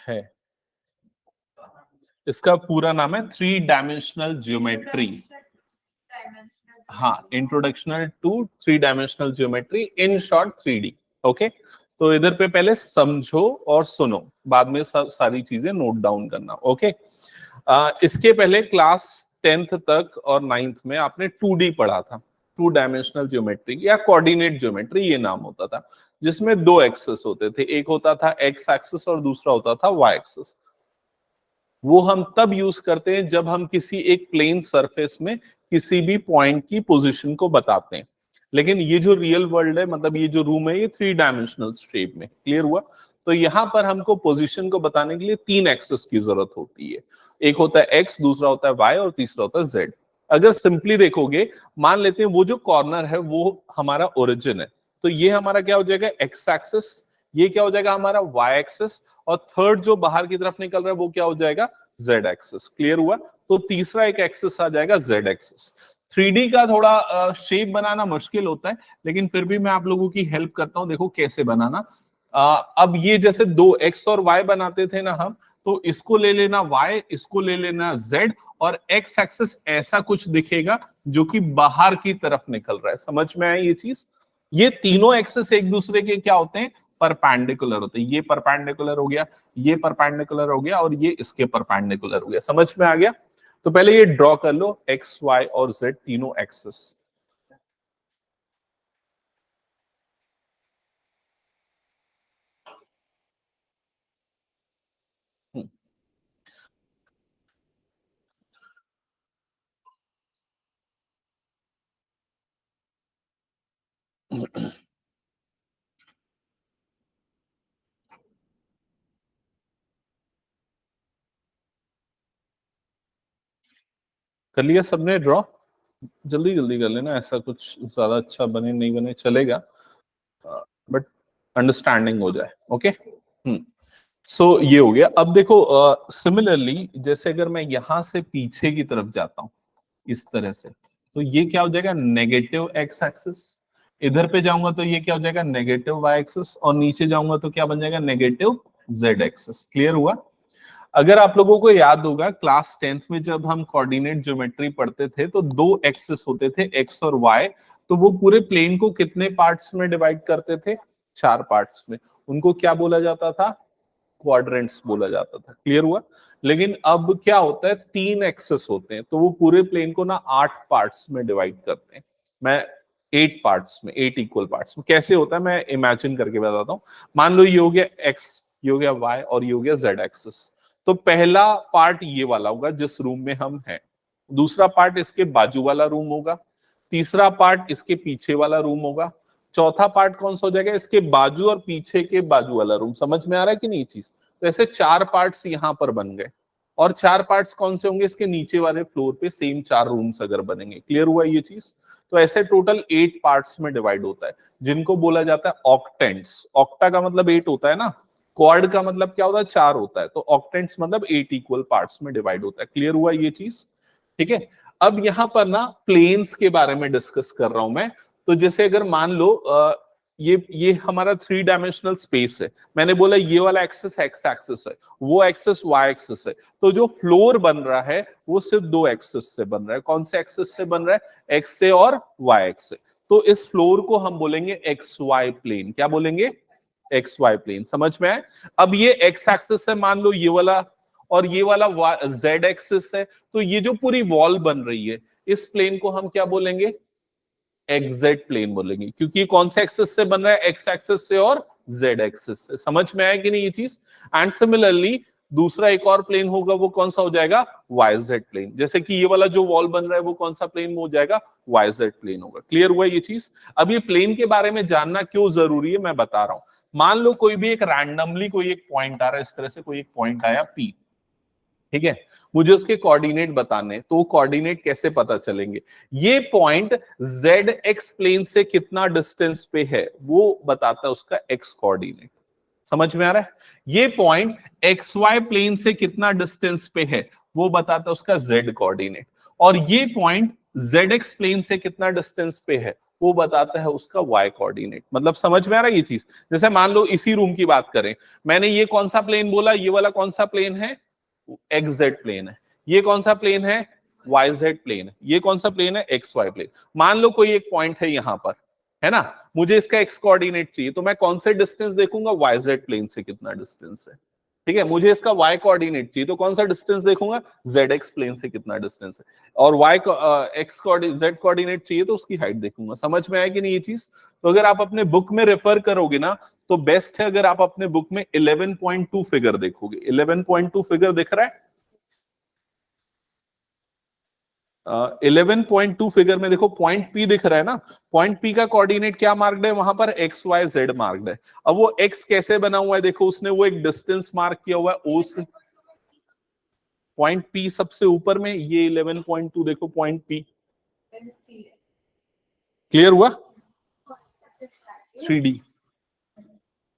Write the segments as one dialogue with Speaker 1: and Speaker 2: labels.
Speaker 1: है। इसका पूरा नाम है 3 डायमेंशनल ज्योमेट्री। हाँ, introduction to 3 dimensional geometry, in short 3D। Okay, तो इधर पे पहले समझो और सुनो, बाद में सारी चीजें नोट डाउन करना। ओके, इसके पहले क्लास 10th तक और 9th में आपने 2D पढ़ा था, 2 डायमेंशनल ज्योमेट्री या कोऑर्डिनेट ज्योमेट्री ये नाम होता था, जिसमें 2 एक्सिस होते थे, एक होता था एक्स एक्सिस और दूसरा होता था वाई एक्सिस। वो हम तब यूज करते हैं जब हम किसी एक प्लेन सरफेस में किसी भी पॉइंट की पोजीशन को बताते हैं। लेकिन ये जो रियल वर्ल्ड है, मतलब ये जो रूम है, ये 3 डायमेंशनल शेप में। क्लियर हुआ? तो यहां पर हमको पोजीशन को बताने के लिए 3 एक्सिस की जरूरत होती है। एक होता है एक्स, दूसरा होता है वाई और तीसरा होता है जेड। अगर सिंपली देखोगे, मान लेते हैं वो जो कॉर्नर है वो हमारा ओरिजिन है, तो ये हमारा क्या हो जाएगा, एक्स एक्सिस। ये क्या हो जाएगा, हमारा वाई एक्सिस। और थर्ड जो बाहर की तरफ निकल रहा है वो क्या हो जाएगा, जेड एक्सिस। क्लियर हुआ? तो तीसरा एक एक्सिस आ जाएगा जेड एक्सिस। 3D का थोड़ा शेप बनाना मुश्किल होता है, लेकिन फिर भी मैं आप लोगों की हेल्प करता हूं, देखो कैसे बनाना। अब ये जैसे 2 एक्स और वाई बनाते थे ना हम, तो इसको ले लेना y, इसको ले लेना z, और x एक्सिस ऐसा कुछ दिखेगा जो कि बाहर की तरफ निकल रहा है। समझ में आया ये चीज? ये तीनों एक्सिस एक दूसरे के क्या होते हैं, परपेंडिकुलर होते हैं। ये परपेंडिकुलर हो गया, ये परपेंडिकुलर हो गया और ये इसके परपेंडिकुलर हो गया। समझ में आ गया? तो पहले ये ड्रॉ कर लो, एक्स वाई और जेड तीनों एक्सिस। कर लिया सबने ड्रॉ? जल्दी जल्दी कर लेना, ऐसा कुछ ज्यादा अच्छा बने नहीं बने चलेगा, बट अंडरस्टैंडिंग हो जाए। ओके, सो ये हो गया। अब देखो, सिमिलरली जैसे अगर मैं यहां से पीछे की तरफ जाता हूं इस तरह से, तो ये क्या हो जाएगा, नेगेटिव एक्स एक्सिस। इधर पे जाऊंगा तो ये क्या हो जाएगा, नेगेटिव वाई एक्सिस। और नीचे जाऊंगा तो क्या बन जाएगा, नेगेटिव जेड एक्सिस। क्लियर हुआ? अगर आप लोगों को याद होगा, क्लास 10th में जब हम कोऑर्डिनेट ज्योमेट्री पढ़ते थे तो 2 एक्सिस होते थे, एक्स और वाई। तो वो पूरे प्लेन को कितने पार्ट्स में डिवाइड करते थे, 4 पार्ट्स में। उनको क्या बोला जाता था, क्वाड्रेंट्स बोला जाता था। क्लियर हुआ? लेकिन अब क्या होता है, 3 एक्सेस होते हैं, तो वो पूरे प्लेन को ना 8 पार्ट्स में डिवाइड करते हैं। मैं 8 पार्ट्स में, 8 इक्वल पार्ट्स में। कैसे होता है मैं इमेजिन करके बताता हूँ। मान लो ये हो गया एक्स, ये हो गया वाई और ये हो गया जेड एक्सिस। तो पहला पार्ट ये वाला होगा जिस रूम में हम हैं, दूसरा पार्ट इसके बाजू वाला रूम होगा, तीसरा पार्ट इसके पीछे वाला रूम होगा, चौथा पार्ट कौन सा हो जाएगा, इसके बाजू और पीछे के बाजू वाला रूम। समझ में आ रहा है कि नहीं चीज? तो ऐसे 4 पार्ट्स यहां पर बन गए, और 4 पार्ट्स कौन से होंगे, इसके नीचे वाले फ्लोर पे सेम 4 रूम्स अगर बनेंगे। क्लियर हुआ ये चीज? तो ऐसे टोटल 8 पार्ट्स में डिवाइड होता है, जिनको बोला जाता है ऑक्टेंट्स। ऑक्टा का मतलब 8 होता है ना, क्वाड का मतलब क्या होता है, 4 होता है। तो ऑक्टेंट्स मतलब 8 इक्वल पार्ट्स में डिवाइड होता है। क्लियर हुआ ये चीज? ठीक है। अब यहां पर ना प्लेन्स के बारे में डिस्कस कर रहा हूं मैं। तो जैसे अगर मान लो ये हमारा 3 डायमेंशनल स्पेस है, मैंने बोला ये वाला एक्सिस एक्स एक्सिस है, वो एक्सिस वाई एक्सिस है। तो जो फ्लोर बन रहा है वो सिर्फ 2 एक्सिस से बन रहा है। कौन से एक्सिस से बन रहा है, एक्स से और वाई एक्स से। तो इस फ्लोर को हम बोलेंगे एक्स वाई प्लेन। क्या बोलेंगे, एक्स वाई प्लेन। समझ में आए? अब ये एक्स एक्सिस है, मान लो ये वाला, और ये वाला जेड एक्सिस है। तो ये जो पूरी वॉल बन रही है, इस प्लेन को हम क्या बोलेंगे, एक्जेड प्लेन बोलेंगे, क्योंकि कौन से एक्सिस से बन रहा है, एक्स एक्सिस से और जेड एक्सिस से। समझ में आया कि नहीं ये चीज? एंड सिमिलरली दूसरा एक और प्लेन होगा, वो कौन सा हो जाएगा, वाई जेड प्लेन। जैसे कि ये वाला जो वॉल बन रहा है वो कौन सा प्लेन हो जाएगा, वाई जेड प्लेन होगा। क्लियर हुआ ये चीज? अब ये प्लेन के बारे में जानना क्यों जरूरी है मैं बता रहा हूं। मान लो कोई भी एक रैंडमली कोई एक पॉइंट आ रहा है, इस तरह से कोई एक पॉइंट आया पी, ठीक है, मुझे उसके कोऑर्डिनेट बताने, तो कोऑर्डिनेट कैसे पता चलेंगे, ये पॉइंट जेड एक्स प्लेन से कितना डिस्टेंस पे है वो बताता है उसका एक्स कोऑर्डिनेट। समझ में आ रहा है? ये पॉइंट एक्स वाई प्लेन से कितना डिस्टेंस पे है वो बताता है उसका जेड कोऑर्डिनेट। और ये पॉइंट जेड एक्स प्लेन से कितना डिस्टेंस पे है वो बताता है उसका y कोऑर्डिनेट। मतलब समझ में आ रहा है ये चीज? जैसे मान लो इसी रूम की बात करें, मैंने ये कौन सा प्लेन बोला, ये वाला कौन सा प्लेन है, XZ प्लेन है। ये कौन सा प्लेन है, YZ प्लेन है। ये कौन सा प्लेन है, XY प्लेन। मान लो कोई एक पॉइंट है यहां पर, है ना, मुझे इसका x कोऑर्डिनेट चाहिए, तो मैं कौन से डिस्टेंस देखूंगा, YZ प्लेन से कितना डिस्टेंस है। ठीक है, मुझे इसका y कोऑर्डिनेट चाहिए, तो कौन सा डिस्टेंस देखूंगा, ZX प्लेन से कितना डिस्टेंस है। और y को x कोऑर्डिनेट, z कोऑर्डिनेट चाहिए तो उसकी हाइट देखूंगा। समझ में आया कि नहीं ये चीज? तो अगर आप अपने बुक में रेफर करोगे ना, तो बेस्ट है अगर आप अपने बुक में 11.2 फिगर देखोगे। 11.2 फिगर दिख रहा है? 11.2 फिगर में देखो, पॉइंट P दिख रहा है ना। पॉइंट P का कोऑर्डिनेट क्या मार्क्ड है वहां पर, XYZ मार्क्ड है। अब वो x कैसे बना हुआ है, देखो उसने वो एक डिस्टेंस मार्क किया हुआ है O से। पॉइंट P सबसे ऊपर में, ये 11.2 देखो पॉइंट P। क्लियर हुआ? 3D।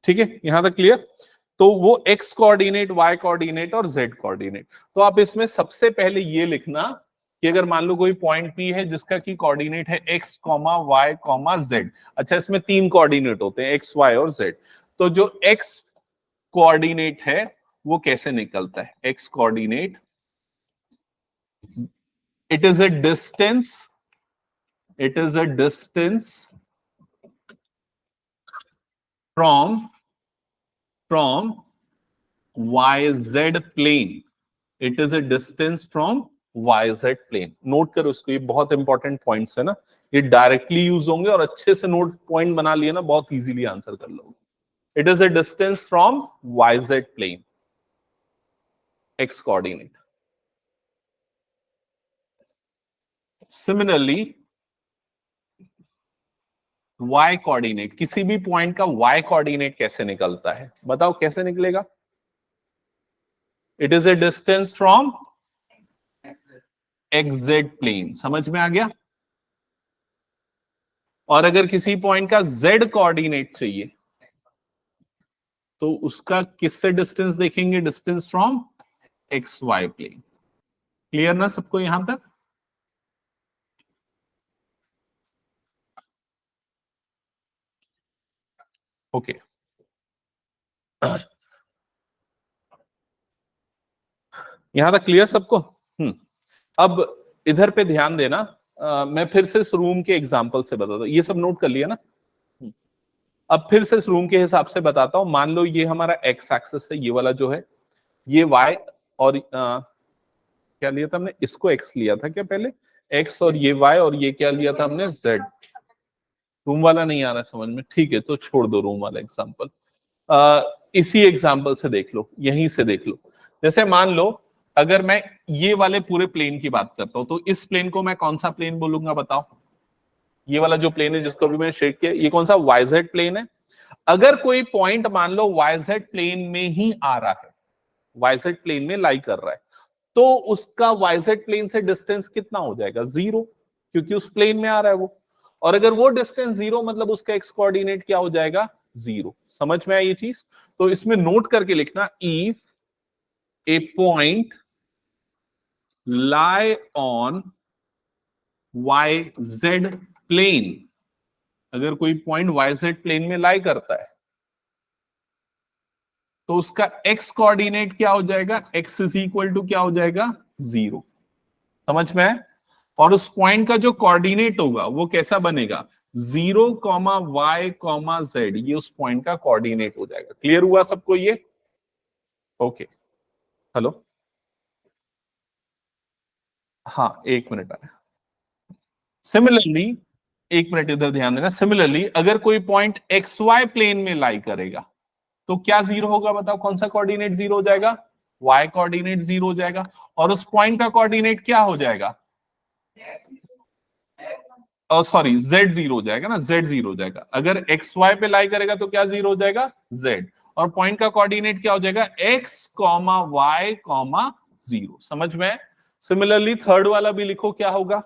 Speaker 1: ठीक है, यहां तक क्लियर? तो वो x कोऑर्डिनेट, y कोऑर्डिनेट और z कोऑर्डिनेट। तो आप इसमें सबसे पहले ये लिखना कि अगर मान लो कोई पॉइंट P है जिसका की कोऑर्डिनेट है x, y, z। अच्छा, इसमें 3 कोऑर्डिनेट होते हैं, x, y और z। तो जो x कोऑर्डिनेट है वो कैसे निकलता है, x coordinate, it is a distance, it is a distance from YZ plane. It is a distance from YZ plane. Note करो इसको, ये बहुत इंपॉर्टेंट पॉइंट्स है ना, ये डायरेक्टली यूज होंगे और अच्छे से नोट पॉइंट बना लिए ना, बहुत इजीली आंसर कर लोगे। It is a distance from YZ plane, x coordinate. Similarly y coordinate, किसी भी पॉइंट का y कोऑर्डिनेट कैसे निकलता है, बताओ कैसे निकलेगा? It is a distance from XZ plane. समझ में आ गया? और अगर किसी पॉइंट का z कोऑर्डिनेट चाहिए तो उसका किससे डिस्टेंस देखेंगे, distance from XY plane. Clear ना सबको यहां तक? ओके। यहां तक क्लियर सबको? अब इधर पे ध्यान देना। मैं फिर से इस रूम के एग्जांपल से बताता हूँ, ये सब नोट कर लिया ना। अब फिर से इस रूम के हिसाब से बताता हूं। मान लो ये हमारा एक्स एक्सिस है, ये वाला जो है, ये वाई, और क्या लिया था हमने, इसको एक्स लिया था क्या पहले, एक्स, और ये वाई, और ये क्या लिया था हमने, जेड। रूम वाला नहीं आ रहा समझ में? ठीक है, तो छोड़ दो रूम वाला एग्जांपल। इसी एग्जांपल से देख लो, यहीं से देख लो। जैसे मान लो अगर मैं ये वाले पूरे प्लेन की बात करता हूं, तो इस प्लेन को मैं कौन सा प्लेन बोलूंगा बताओ? ये वाला जो प्लेन है जिसको भी मैं शेड किया, ये कौन सा, वाईजेड प्लेन है। अगर कोई पॉइंट मान लो वाईजेड प्लेन में ही आ रहा है, वाईजेड प्लेन में लाई कर रहा है, तो उसका वाईजेड प्लेन से डिस्टेंस कितना हो जाएगा, 0, क्योंकि उस प्लेन में आ रहा है वो। और अगर वो डिस्टेंस 0, मतलब उसका एक्स कोऑर्डिनेट क्या हो जाएगा, 0। समझ में आई ये चीज? तो इसमें नोट करके लिखना, if a point lie on YZ plane, अगर कोई पॉइंट YZ प्लेन में लाई करता है तो उसका x कोऑर्डिनेट क्या हो जाएगा, x इज इक्वल टू क्या हो जाएगा, 0। समझ में है? और उस पॉइंट का जो कोऑर्डिनेट होगा वो कैसा बनेगा, 0, y, z, ये उस पॉइंट का कोऑर्डिनेट हो जाएगा। क्लियर हुआ सबको ये? ओके। हेलो, हाँ एक मिनट आया। सिमिलरली, एक मिनट इधर ध्यान देना। सिमिलरली अगर कोई पॉइंट एक्स वाई प्लेन में लाई करेगा तो क्या 0 होगा, बताओ कौन सा कोऑर्डिनेट 0 हो जाएगा, y कोऑर्डिनेट 0 हो जाएगा। और उस पॉइंट का कोऑर्डिनेट क्या हो जाएगा, सॉरी, z 0 हो जाएगा ना, z 0 हो जाएगा। अगर एक्स वाई पे लाई करेगा तो क्या 0 हो जाएगा, z। और पॉइंट का कोऑर्डिनेट क्या हो जाएगा, x, y, 0। समझ में? सिमिलरली थर्ड वाला भी लिखो, क्या होगा,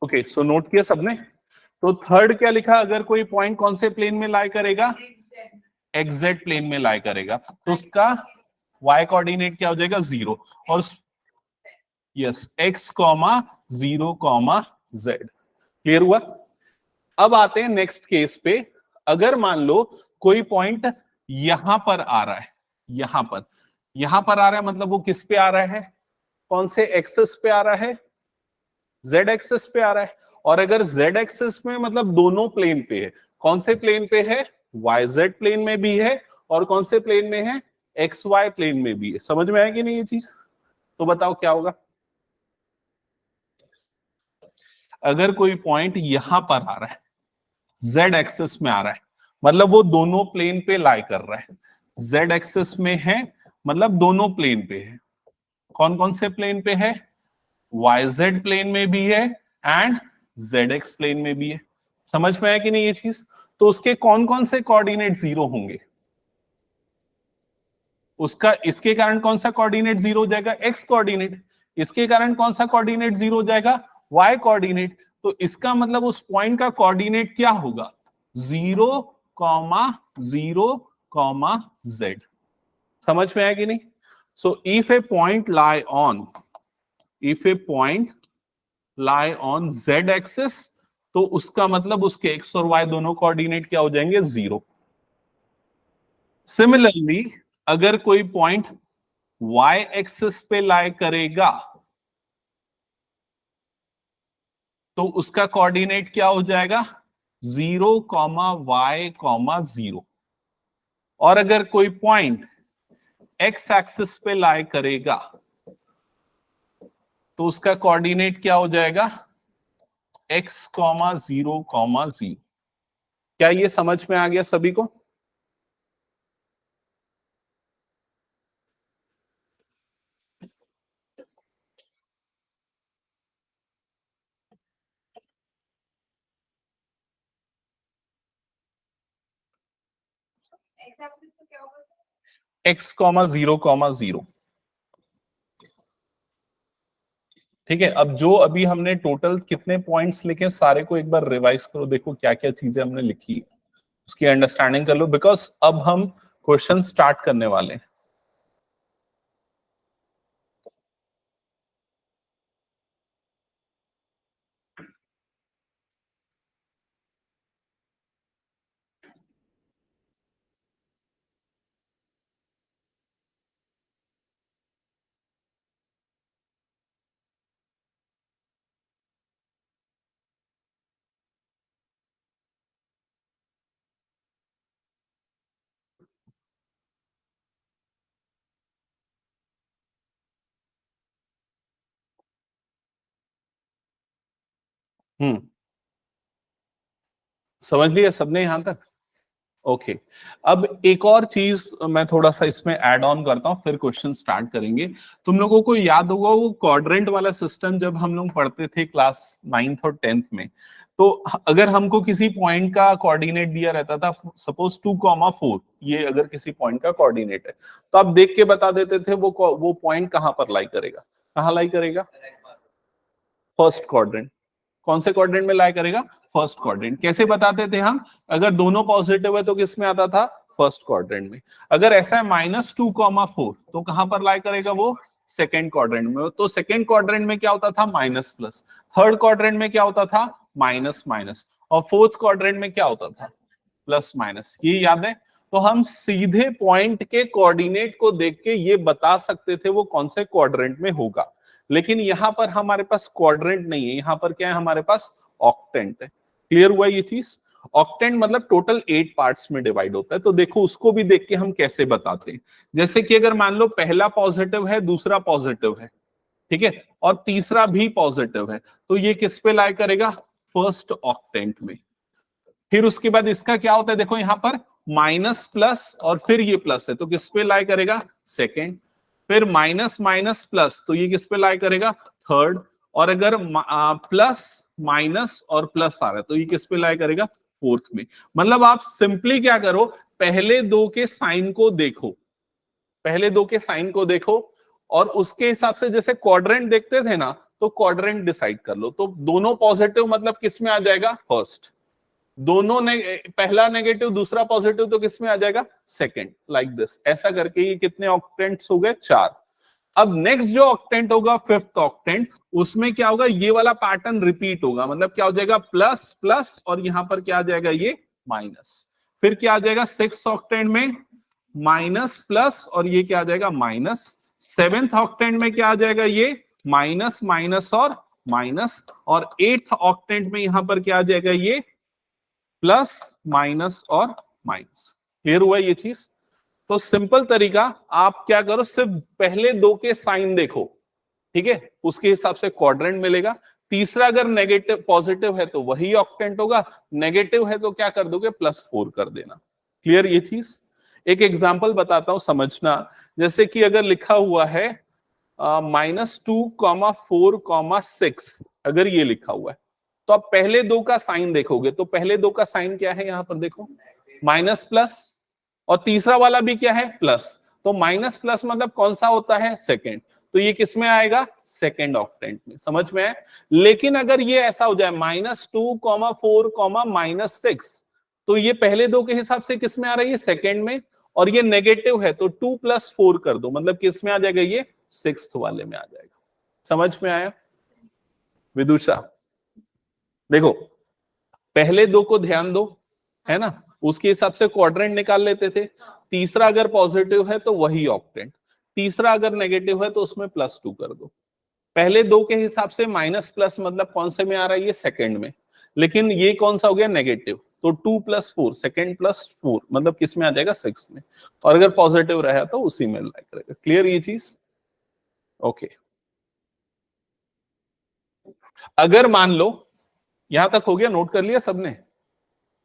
Speaker 1: ओके, सो नोट किया सबने? तो थर्ड क्या लिखा, अगर कोई पॉइंट कौन से प्लेन में लाई करेगा, एक्जेक्ट प्लेन में लाई करेगा, तो उसका y कोऑर्डिनेट क्या हो जाएगा, 0, और yes x comma 0 comma z। Clear हुआ? अब आते हैं नेक्स्ट केस पे। अगर मान लो कोई पॉइंट यहां पर आ रहा है, यहां पर आ रहा है, मतलब वो किस पे आ रहा है, कौन से एक्सिस पे आ रहा है, z एक्सिस पे आ रहा है। और अगर z एक्सिस में मतलब दोनों प्लेन पे है, कौन से प्लेन पे है, yz प्लेन में भी है, और कौन से प्लेन में है, xy प्लेन में भी है। समझ में आएगी नहीं ये चीज? तो बताओ क्या होगा। अगर कोई पॉइंट यहां पर आ रहा है, z एक्सिस में आ रहा है, मतलब वो दोनों प्लेन पे लाई कर रहा है, z एक्सिस में है मतलब दोनों प्लेन पे है। कौन कौन से प्लेन पे है, yz प्लेन में भी है एंड zx प्लेन में भी है। समझ में आया कि नहीं ये चीज? तो उसके कौन कौन से कोऑर्डिनेट 0 होंगे, उसका इसके कारण कौन सा कोऑर्डिनेट 0 हो जाएगा, x कोऑर्डिनेट। इसके कारण कौन सा कोऑर्डिनेट 0 हो जाएगा, y कोऑर्डिनेट। तो इसका मतलब उस पॉइंट का कोऑर्डिनेट क्या होगा, 0 कॉमा 0 कॉमा z। समझ में आया कि नहीं? So if a point lie on, if a point lie on z axis, तो उसका मतलब उसके x और y दोनों कोऑर्डिनेट क्या हो जाएंगे, 0। सिमिलरली अगर कोई पॉइंट y एक्सिस पे लाई करेगा, तो उसका कोऑर्डिनेट क्या हो जाएगा, 0 कॉमा y कॉमा 0। और अगर कोई पॉइंट x एक्सिस पे लाई करेगा, तो उसका कोऑर्डिनेट क्या हो जाएगा, x कॉमा 0 कॉमा 0। क्या ये समझ में आ गया सभी को? x comma 0 comma 0। ठीक है, अब जो अभी हमने टोटल कितने पॉइंट्स लिखे सारे को एक बार रिवाइज करो, देखो क्या क्या चीजें हमने लिखी है, उसकी अंडरस्टैंडिंग कर लो, बिकॉज अब हम क्वेश्चन स्टार्ट करने वाले हैं। हम्म, समझ लिया सबने यहां तक? ओके, अब एक और चीज मैं थोड़ा सा इसमें ऐड ऑन करता हूं, फिर क्वेश्चन स्टार्ट करेंगे। तुम लोगों को याद होगा वो क्वाड्रेंट वाला सिस्टम जब हम लोग पढ़ते थे क्लास 9th और 10th में, तो अगर हमको किसी पॉइंट का कोऑर्डिनेट दिया रहता था, सपोज 2,4, ये अगर किसी पॉइंट का कोऑर्डिनेट है, तो आप देख के बता देते थे वो पॉइंट कहां पर लाई करेगा, कहां लाई करेगा, फर्स्ट क्वाड्रेंट। कौन से क्वाड्रेंट में लाई करेगा, फर्स्ट क्वाड्रेंट। कैसे बताते थे हम, अगर दोनों पॉजिटिव है तो किस में आता था, फर्स्ट क्वाड्रेंट में। अगर ऐसा है -2,4, तो कहां पर लाई करेगा वो, सेकेंड क्वाड्रेंट में। तो सेकेंड क्वाड्रेंट में क्या होता था, माइनस प्लस। थर्ड क्वाड्रेंट में क्या होता था, माइनस माइनस। और फोर्थ क्वाड्रेंट में क्या होता था, प्लस माइनस। ये याद है? तो हम सीधे पॉइंट के कोऑर्डिनेट को देख के ये बता सकते थे वो कौन से क्वाड्रेंट में होगा। लेकिन यहां पर हमारे पास क्वाड्रेंट नहीं है, यहां पर क्या है, हमारे पास ऑक्टेंट है। क्लियर हुआ ये चीज? ऑक्टेंट मतलब टोटल 8 पार्ट्स में डिवाइड होता है। तो देखो उसको भी देख के हम कैसे बताते हैं। जैसे कि अगर मान लो पहला पॉजिटिव है, दूसरा पॉजिटिव है, ठीक है, और तीसरा भी पॉजिटिव है, तो ये किस पे लाई करेगा, फर्स्ट ऑक्टेंट में। फिर उसके बाद इसका क्या होता है, देखो यहां पर माइनस प्लस और फिर ये प्लस है, तो किस पे लाई करेगा, सेकेंड। फिर माइनस माइनस प्लस, तो ये किस पे लाई करेगा, थर्ड। और अगर प्लस माइनस और प्लस आ रहा है, तो ये किस पे लाई करेगा, फोर्थ में। मतलब आप सिंपली क्या करो, पहले दो के साइन को देखो, पहले दो के साइन को देखो, और उसके हिसाब से जैसे क्वाड्रेंट देखते थे ना, तो क्वाड्रेंट डिसाइड कर लो। तो दोनों पॉजिटिव मतलब किस में आ जाएगा, फर्स्ट। दोनों पहला नेगेटिव दूसरा पॉजिटिव तो किस में आ जाएगा, सेकंड। लाइक दिस, ऐसा करके ये कितने ऑक्टेंट्स हो गए, 4। अब नेक्स्ट जो ऑक्टेंट होगा, फिफ्थ ऑक्टेंट, उसमें क्या होगा, ये वाला पैटर्न रिपीट होगा। मतलब क्या हो जाएगा, प्लस प्लस, और यहां पर क्या आ जाएगा, ये माइनस। फिर क्या आ जाएगा सिक्स ऑक्टेंट में, माइनस प्लस, और ये क्या आ जाएगा, माइनस। सेवेंथ ऑक्टेंट में क्या आ जाएगा, ये माइनस माइनस और माइनस। और एट्थ ऑक्टेंट में यहां पर क्या आ जाएगा, ये प्लस माइनस और माइनस। क्लियर हुआ ये चीज। तो सिंपल तरीका, आप क्या करो, सिर्फ पहले दो के साइन देखो, ठीक है, उसके हिसाब से क्वाड्रेंट मिलेगा। तीसरा अगर नेगेटिव पॉजिटिव है तो वही ऑक्टेंट होगा, नेगेटिव है तो क्या कर दोगे, +4 कर देना। क्लियर ये चीज। एक एग्जांपल बताता हूं समझना। जैसे कि अगर लिखा हुआ है -2,4,6, अगर ये लिखा हुआ है, तो आप पहले दो का साइन देखोगे, तो पहले दो का साइन क्या है, यहां पर देखो, माइनस प्लस, और तीसरा वाला भी क्या है, प्लस। तो माइनस प्लस मतलब कौन सा होता है, सेकंड। तो ये किस में आएगा, सेकंड ऑक्टेंट में। समझ में है। लेकिन अगर ये ऐसा हो जाए -2,4,-6, तो ये पहले दो के हिसाब से किस में आ रही है, सेकंड में, और ये नेगेटिव है तो 2 + 4 कर दो, मतलब किस में आ जाएगा, ये सिक्स्थ वाले में आ जाएगा। समझ में आया विदुषा। देखो पहले दो को ध्यान दो, है ना, उसके हिसाब से क्वाड्रेंट निकाल लेते थे। तीसरा अगर पॉजिटिव है तो वही ऑक्टेंट, तीसरा अगर नेगेटिव है तो उसमें +2 कर दो। पहले दो के हिसाब से माइनस प्लस मतलब कौन से में आ रहा है, ये सेकंड में। लेकिन ये कौन सा हो गया, नेगेटिव, तो 2 + 4, सेकंड +4 मतलब किस में आ जाएगा, 6 में। और अगर पॉजिटिव रहा तो उसी में लाइक करेगा। क्लियर ये चीज। ओके, अगर मान लो, यहां तक हो गया, नोट कर लिया सबने।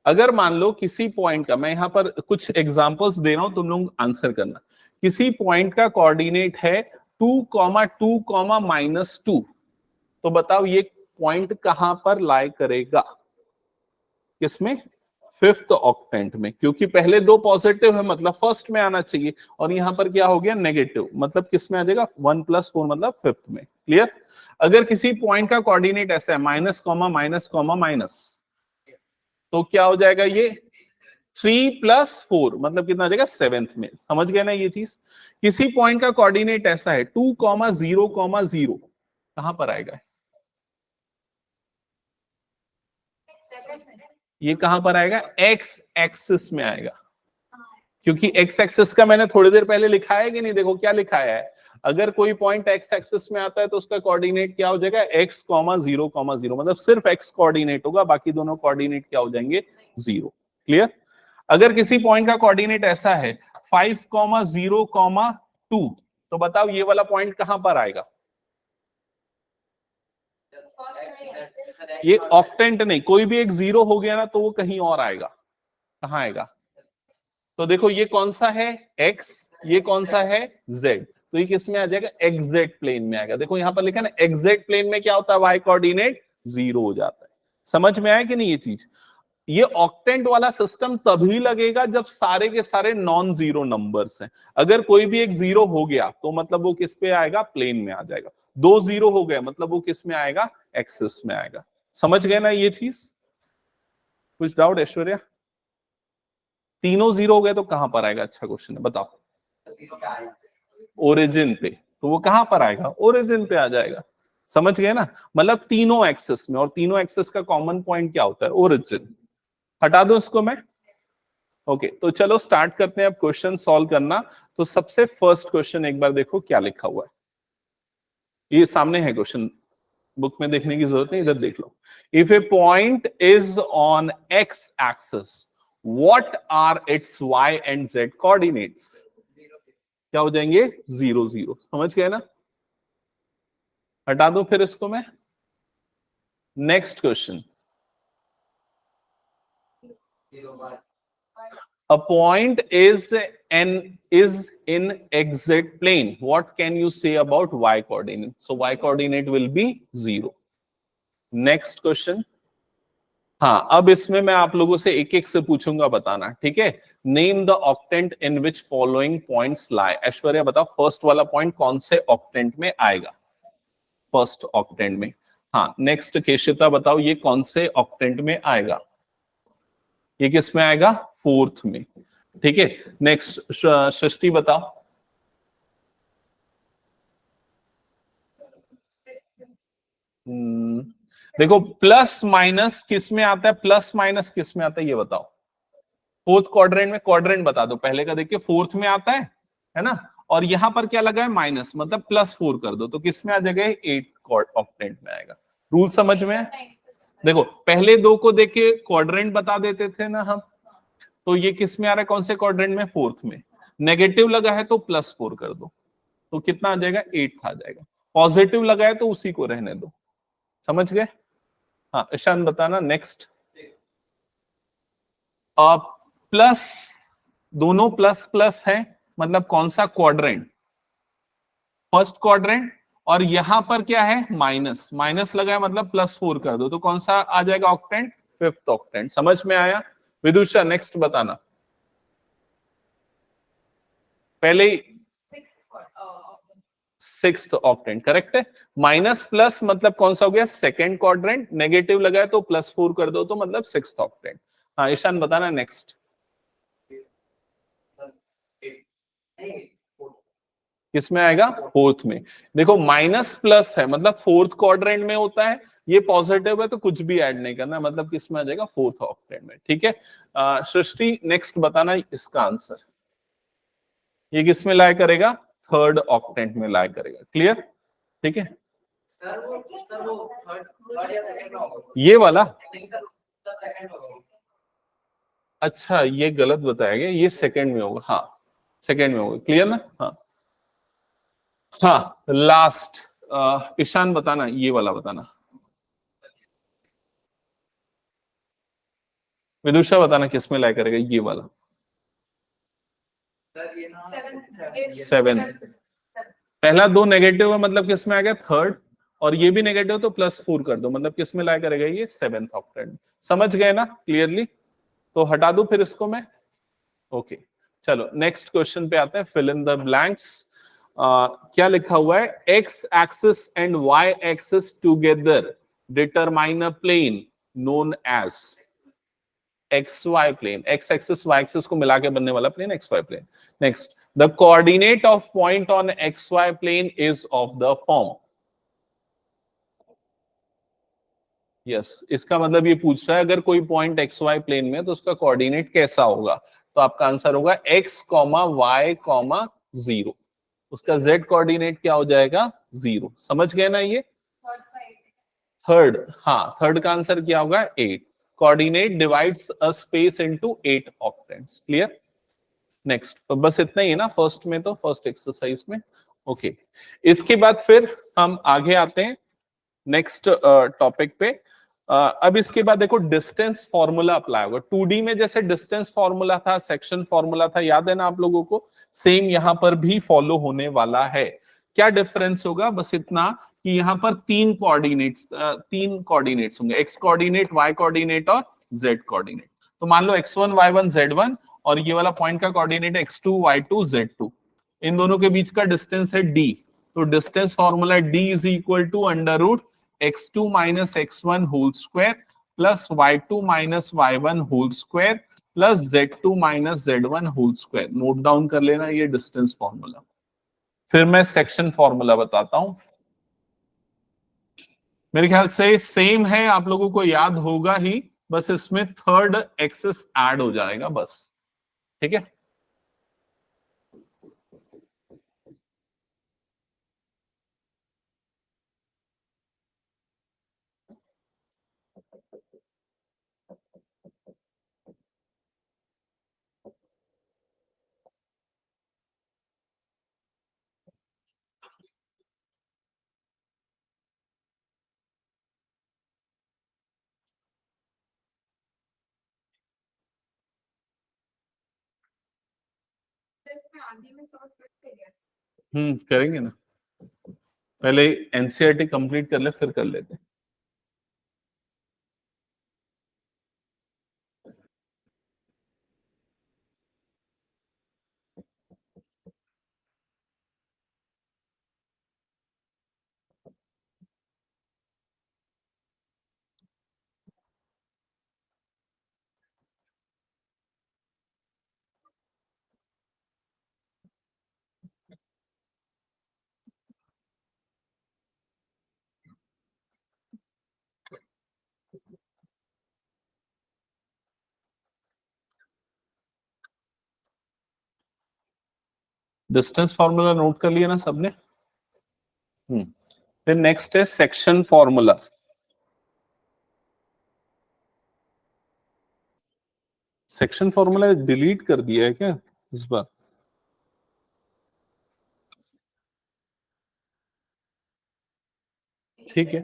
Speaker 1: अगर मान लो किसी पॉइंट का, मैं यहां पर कुछ एग्जांपल्स दे रहा हूं, तुम लोग आंसर करना। किसी पॉइंट का कोऑर्डिनेट है 2,2, -2, तो बताओ ये पॉइंट कहां पर लाई करेगा, किसमें, फिफ्थ ऑक्टेंट में। क्योंकि पहले दो पॉजिटिव है मतलब फर्स्ट में आना चाहिए, और यहां पर क्या हो गया, नेगेटिव, मतलब किस में आ जाएगा, 1 + 4 मतलब फिफ्थ में। क्लियर। अगर किसी पॉइंट का कोऑर्डिनेट ऐसा है minus comma minus comma minus, तो क्या हो जाएगा, ये 3 + 4 मतलब कितना आ जाएगा, सेवेंथ में। समझ गए ना ये चीज। किसी पॉइंट का कोऑर्डिनेट ऐसा है 2,0,0, कहां पर आएगा, ये कहां पर आएगा, एक्स एक्सिस में आएगा। क्योंकि एक्स एक्सिस का मैंने थोड़ी देर पहले लिखा है कि नहीं, देखो क्या लिखा है। अगर कोई पॉइंट एक्स एक्सिस में आता है तो उसका कोऑर्डिनेट क्या हो जाएगा, x,0,0, मतलब सिर्फ एक्स कोऑर्डिनेट होगा, बाकी दोनों कोऑर्डिनेट क्या हो जाएंगे, 0। क्लियर। अगर किसी पॉइंट का कोऑर्डिनेट ऐसा है 5,0,2, तो बताओ ये वाला पॉइंट कहां पर आएगा, ये ऑक्टेंट नहीं, कोई भी एक 0 हो गया ना तो वो कहीं और आएगा। कहां आएगा, तो देखो ये कौन सा है, x, ये कौन सा है, z, तो ये किस में आ जाएगा, एग्जैक्ट प्लेन में आएगा। देखो यहां पर लिखा है ना, एग्जैक्ट प्लेन में क्या होता है, y कोऑर्डिनेट 0 हो जाता है। समझ में आया कि नहीं ये चीज। ये ऑक्टेंट वाला सिस्टम तभी लगेगा जब सारे के सारे नॉन जीरो नंबर्स हैं। अगर कोई भी एक 0 हो गया तो मतलब वो किस पे आएगा, प्लेन में आ जाएगा। 2 0 हो गए मतलब वो किस में आएगा, एक्सिस में आएगा। समझ गए ना ये चीज। कुछ डाउट ऐश्वर्या। तीनों 0 हो गए तो कहां पर आएगा, अच्छा क्वेश्चन है, बताओ। ओरिजिन पे, तो वो कहां पर आएगा, ओरिजिन पे आ जाएगा। समझ गए ना, मतलब तीनों एक्सेस में, और तीनों एक्सेस का कॉमन पॉइंट क्या होता है, ओरिजिन। हटा दो इसको मैं। ओके, तो चलो स्टार्ट करते हैं अब क्वेश्चन सॉल्व करना। तो सबसे फर्स्ट क्वेश्चन एक बार देखो क्या लिखा हुआ है, ये सामने है क्वेश्चन, बुक में देखने की जरूरत नहीं, इधर देख लो। If a point is on X axis, what are its Y and Z coordinates, क्या हो जाएंगे, 0 0। समझ गए ना। हटा दो फिर इसको मैं। Next question, a point is in exact plane, what can you say about y coordinate, so y coordinate will be 0. Next question. हाँ, अब इसमें मैं आप लोगों से एक एक से पूछूंगा, बताना, ठीक है। Name the octant in which following points लाई। ऐश्वर्या बताओ फर्स्ट वाला पॉइंट कौन से ऑक्टेंट में आएगा, फर्स्ट ऑक्टेंट में। हाँ, नेक्स्ट केशिता बताओ ये कौन से ऑक्टेंट में आएगा? ये किस में आएगा? फोर्थ में। ठीक है, नेक्स्ट सृष्टि बताओ। देखो प्लस माइनस किस में आता है, प्लस माइनस किस में आता है ये बताओ। फोर्थ क्वाड्रेंट में, क्वाड्रेंट बता दो पहले का, देखिए फोर्थ में आता है ना, और यहां पर क्या लगा है? माइनस, मतलब +4 कर दो तो किस में आ जाएगा? 8 ऑक्टेंट में आएगा। रूल समझ में है? देखो पहले दो को देख के क्वाड्रेंट बता देते थे ना हम, तो ये किस में आ रहा है? कौन से क्वाड्रेंट में? फोर्थ में। नेगेटिव लगा है तो +4 कर दो तो कितना आ जाएगा? 8 आ जाएगा। पॉजिटिव लगा है तो उसी को रहने दो। समझ गए? हाँ ईशान बताना नेक्स्ट। प्लस, दोनों प्लस प्लस है, मतलब कौन सा क्वाड्रेंट? First quadrant. और यहां पर क्या है? माइनस, माइनस लगा है मतलब +4 कर दो तो कौन सा आ जाएगा ऑक्टेंट? Fifth octant. समझ में आया? विदुषा नेक्स्ट बताना। पहले सिक्स्थ ऑक्टेंट करेक्ट है। माइनस प्लस मतलब कौन सा हो गया? Second quadrant. नेगेटिव लगा है तो +4 कर दो तो मतलब सिक्स्थ ऑक्टेंट। हाँ ईशान बताना नेक्स्ट। किसमें आएगा? फोर्थ में। देखो माइनस प्लस है मतलब फोर्थ क्वाड्रेंट में होता है, ये पॉजिटिव है तो कुछ भी ऐड नहीं करना, मतलब किसमें आ जाएगा? फोर्थ ऑक्टेंट में। ठीक है, सृष्टि नेक्स्ट बताना इसका आंसर। ये किसमें लाया करेगा? थर्ड ऑक्टेंट में लाया करेगा। क्लियर? ठीक है, ये वाला। अच्छा ये गलत बताया गया, ये सेकंड में होगा। हाँ सेकंड में होगा। क्लियर ना? हाँ हाँ लास्ट। ईशान बताना, ये वाला बताना। विदुषा बताना किसमें लाया करेगा ये वाला? सेवन। पहला दो नेगेटिव है मतलब किसमें आ गया? थर्ड। और ये भी नेगेटिव तो +4 कर दो, मतलब किसमें लाया करेगा? ये सेवेंथ ऑक्टेंट। समझ गए ना क्लियरली? तो हटा दो फिर इसको मैं। ओके चलो नेक्स्ट क्वेश्चन पे आते हैं। Fill in the blanks. क्या लिखा हुआ है? X axis and Y axis together determine a plane known as X Y plane. X axis Y axis को मिला के बनने वाला plane X Y plane. Next, the coordinate of point on X Y plane is of the form. Yes, इसका मतलब ये पूछ रहा है अगर कोई पॉइंट एक्स वाई प्लेन में तो उसका कोऑर्डिनेट कैसा होगा? तो आपका आंसर होगा एक्स कॉमा वाई कॉमा 0। उसका जेड कोऑर्डिनेट क्या हो जाएगा? 0। समझ गए ना? ये थर्ड, हाँ थर्ड का आंसर क्या होगा? 8। Coordinate divides a space into 8 octants. Clear? Next, तो बस इतना ही है ना फर्स्ट में, तो फर्स्ट एक्सरसाइज में। ओके इसके बाद फिर हम आगे आते हैं नेक्स्ट टॉपिक पे। अब इसके बाद देखो डिस्टेंस फॉर्मूला अप्लाई होगा। 2D में जैसे डिस्टेंस फॉर्मूला था, सेक्शन फॉर्मूला था, याद है ना आप लोगों को? सेम यहां पर भी फॉलो होने वाला है। क्या डिफरेंस होगा? बस इतना कि यहाँ पर तीन कोऑर्डिनेट्स होंगे, एक्स कोऑर्डिनेट, वाई कोऑर्डिनेट और जेड कोऑर्डिनेट। तो मान लो x1 y1 z1 और ये वाला पॉइंट का कोऑर्डिनेट x2 y2 z2। इन दोनों के बीच का डिस्टेंस है d। तो distance formula d is equal to under root x2 minus x1 whole square plus y2 minus y1 whole square plus z2 minus z1 whole square. Note down कर लेना ये distance formula. फिर मैं section formula बताता हूं। मेरे ख्याल से सेम है, आप लोगों को याद होगा ही, बस इसमें थर्ड एक्सेस ऐड हो जाएगा बस। ठीक है, करेंगे ना। पहले एनसीईआरटी कंप्लीट कर ले फिर कर लेते हैं। डिस्टेंस फॉर्मूला नोट कर लिया ना सबने? फिर नेक्स्ट है section formula. Section formula delete कर दिया है क्या इस बार? ठीक है,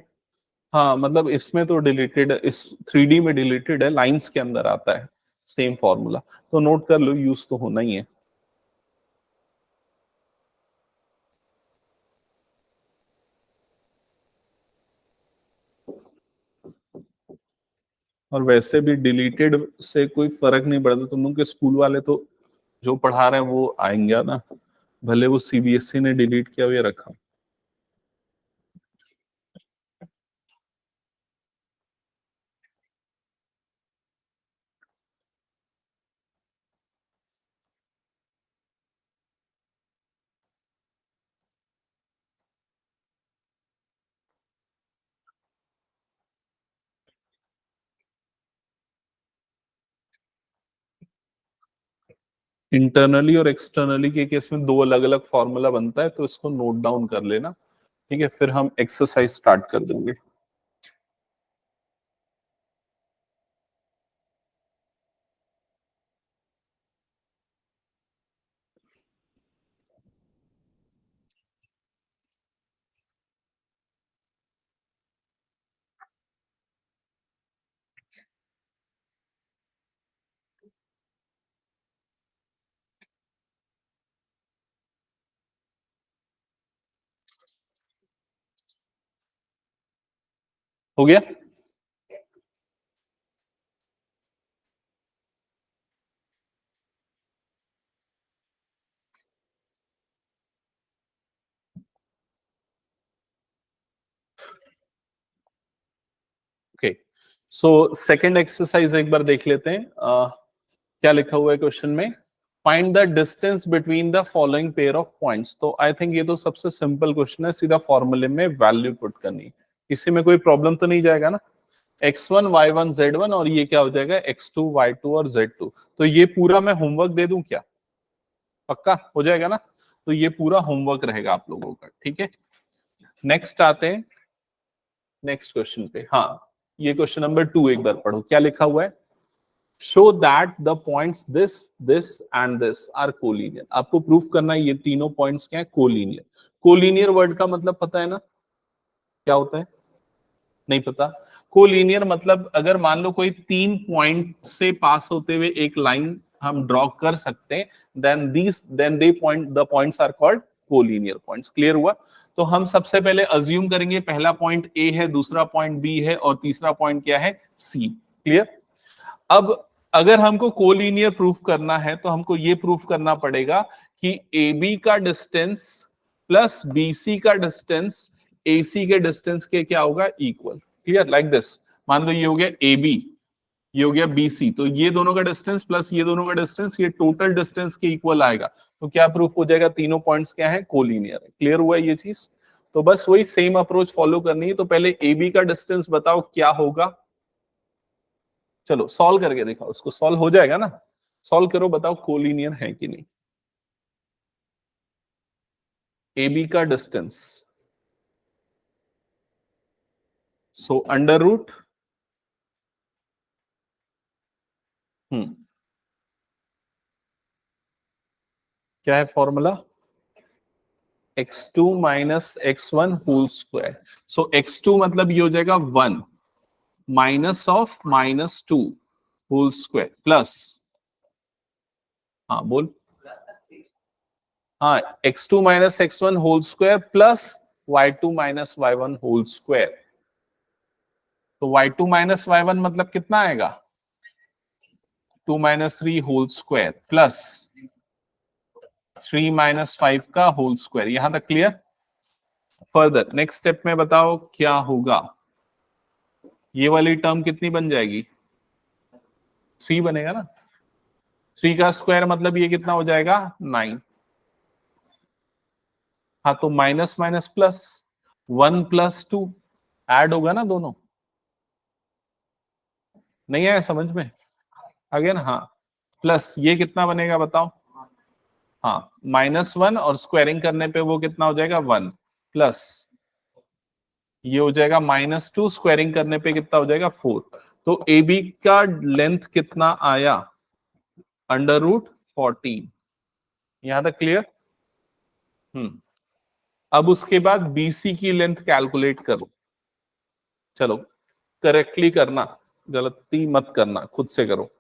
Speaker 1: हाँ मतलब इसमें तो डिलीटेड, इस 3D में डिलीटेड है, लाइंस के अंदर आता है सेम फॉर्मूला, तो नोट कर लो, यूज तो होना ही है। और वैसे भी डिलीटेड से कोई फर्क नहीं पड़ता, तुम लोग के स्कूल वाले तो जो पढ़ा रहे हैं वो आएंगे ना, भले वो CBSE ने डिलीट किया हुआ रखा। इंटरनली और एक्सटर्नली के केस में दो अलग अलग फॉर्मूला बनता है, तो इसको नोट डाउन कर लेना। ठीक है, फिर हम एक्सरसाइज स्टार्ट कर देंगे। हो गया? ओके, सो सेकंड एक्सरसाइज एक बार देख लेते हैं। क्या लिखा हुआ है क्वेश्चन में? Find the distance between the following pair of points. तो आई थिंक ये तो सबसे सिंपल क्वेश्चन है, सीधा फॉर्मूले में वैल्यू पुट करनी। किसी में कोई प्रॉब्लम तो नहीं जाएगा ना? x1 y1 z1 और ये क्या हो जाएगा x2 y2 और z2। तो ये पूरा मैं होमवर्क दे दूं क्या? पक्का हो जाएगा ना? तो ये पूरा होमवर्क रहेगा आप लोगों का, ठीक है। नेक्स्ट आते हैं नेक्स्ट क्वेश्चन पे। हाँ, ये क्वेश्चन नंबर 2 एक बार पढ़ो, क्या लिखा हुआ है? Show that the points this this and this are collinear. आपको प्रूफ करना है ये तीनों पॉइंट्स क्या है, कोलिनियर। कोलिनियर वर्ड का मतलब पता है ना क्या होता है? नहीं पता? कोलिनियर मतलब अगर मान लो कोई तीन पॉइंट से पास होते हुए एक लाइन हम ड्रॉ कर सकते हैं, then they point the points are called collinear points. Clear हुआ? तो हम सबसे पहले अज्यूम करेंगे पहला पॉइंट ए है, दूसरा पॉइंट बी है और तीसरा पॉइंट क्या है, सी। क्लियर? अब अगर हमको कोलिनियर प्रूफ करना है तो हमको ये प्रूफ करना पड़ेगा कि ए बी का डिस्टेंस प्लस बी सी का डिस्टेंस ए सी के डिस्टेंस के क्या होगा, इक्वल। क्लियर? लाइक दिस, मान लो ये हो गया ए बी, ये हो गया बी सी, तो ये दोनों का डिस्टेंस प्लस ये दोनों का डिस्टेंस, ये टोटल डिस्टेंस के इक्वल आएगा। तो क्या प्रूफ हो जाएगा, तीनों पॉइंट्स क्या है, कोलिनियर है। क्लियर हुआ ये चीज? तो बस वही सेम अप्रोच फॉलो करनी है। तो पहले ए बी का डिस्टेंस बताओ क्या होगा। चलो सॉल्व करके दिखाओ, उसको सॉल्व हो जाएगा ना? सॉल्व करो, बताओ कोलिनियर है कि नहीं। ए बी का डिस्टेंस, सो अंडर रूट, क्या है formula, x2 minus x1 whole square. So x2 मतलब ये हो जाएगा 1 minus of -2 whole square plus, हाँ बोल, हाँ x2 minus x1 whole square plus y2 minus y1 whole square. तो y2 माइनस y1 मतलब कितना आएगा, 2 minus 3 whole square plus 3 minus 5 का होल स्क्वायर। यहां तक क्लियर? फर्दर नेक्स्ट स्टेप में बताओ क्या होगा। ये वाली टर्म कितनी बन जाएगी, 3 बनेगा ना। 3 का स्क्वायर मतलब ये कितना हो जाएगा, 9। हाँ तो minus minus plus, 1 plus 2 add होगा ना दोनों। नहीं आया समझ में? अगेन हाँ, प्लस ये कितना बनेगा बताओ, हाँ -1 और स्क्वायरिंग करने पे वो कितना हो जाएगा 1 प्लस ये हो जाएगा -2 स्क्वायरिंग करने पे कितना हो जाएगा 4। तो ए बी का लेंथ कितना आया √14। यहां तक क्लियर। अब उसके बाद बीसी की लेंथ कैलकुलेट करो। चलो करेक्टली करना, गलती मत करना, खुद से करो।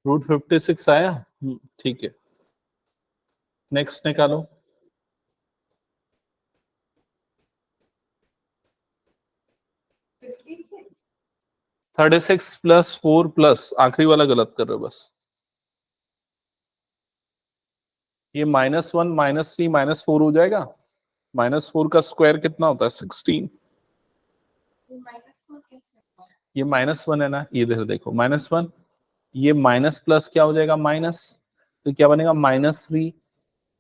Speaker 1: √56 आया। ठीक है, नेक्स्ट निकालो। 36 प्लस 4 प्लस आखिरी वाला गलत कर रहे हो बस। ये -1 -3 -4 हो जाएगा। -4 का स्क्वायर कितना होता है 16। ये -1 है ना, ये इधर देखो -1, ये माइनस प्लस क्या हो जाएगा माइनस, तो क्या बनेगा -3,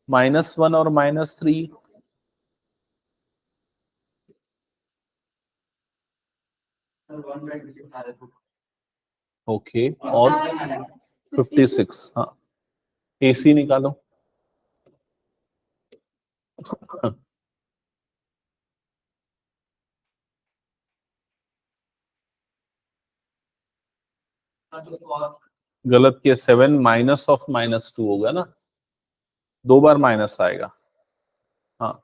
Speaker 1: -1 और -3। ओके और 56। हाँ एसी निकालो। गलत किया, 7 -2 होगा ना, 2 बार माइनस आएगा। हाँ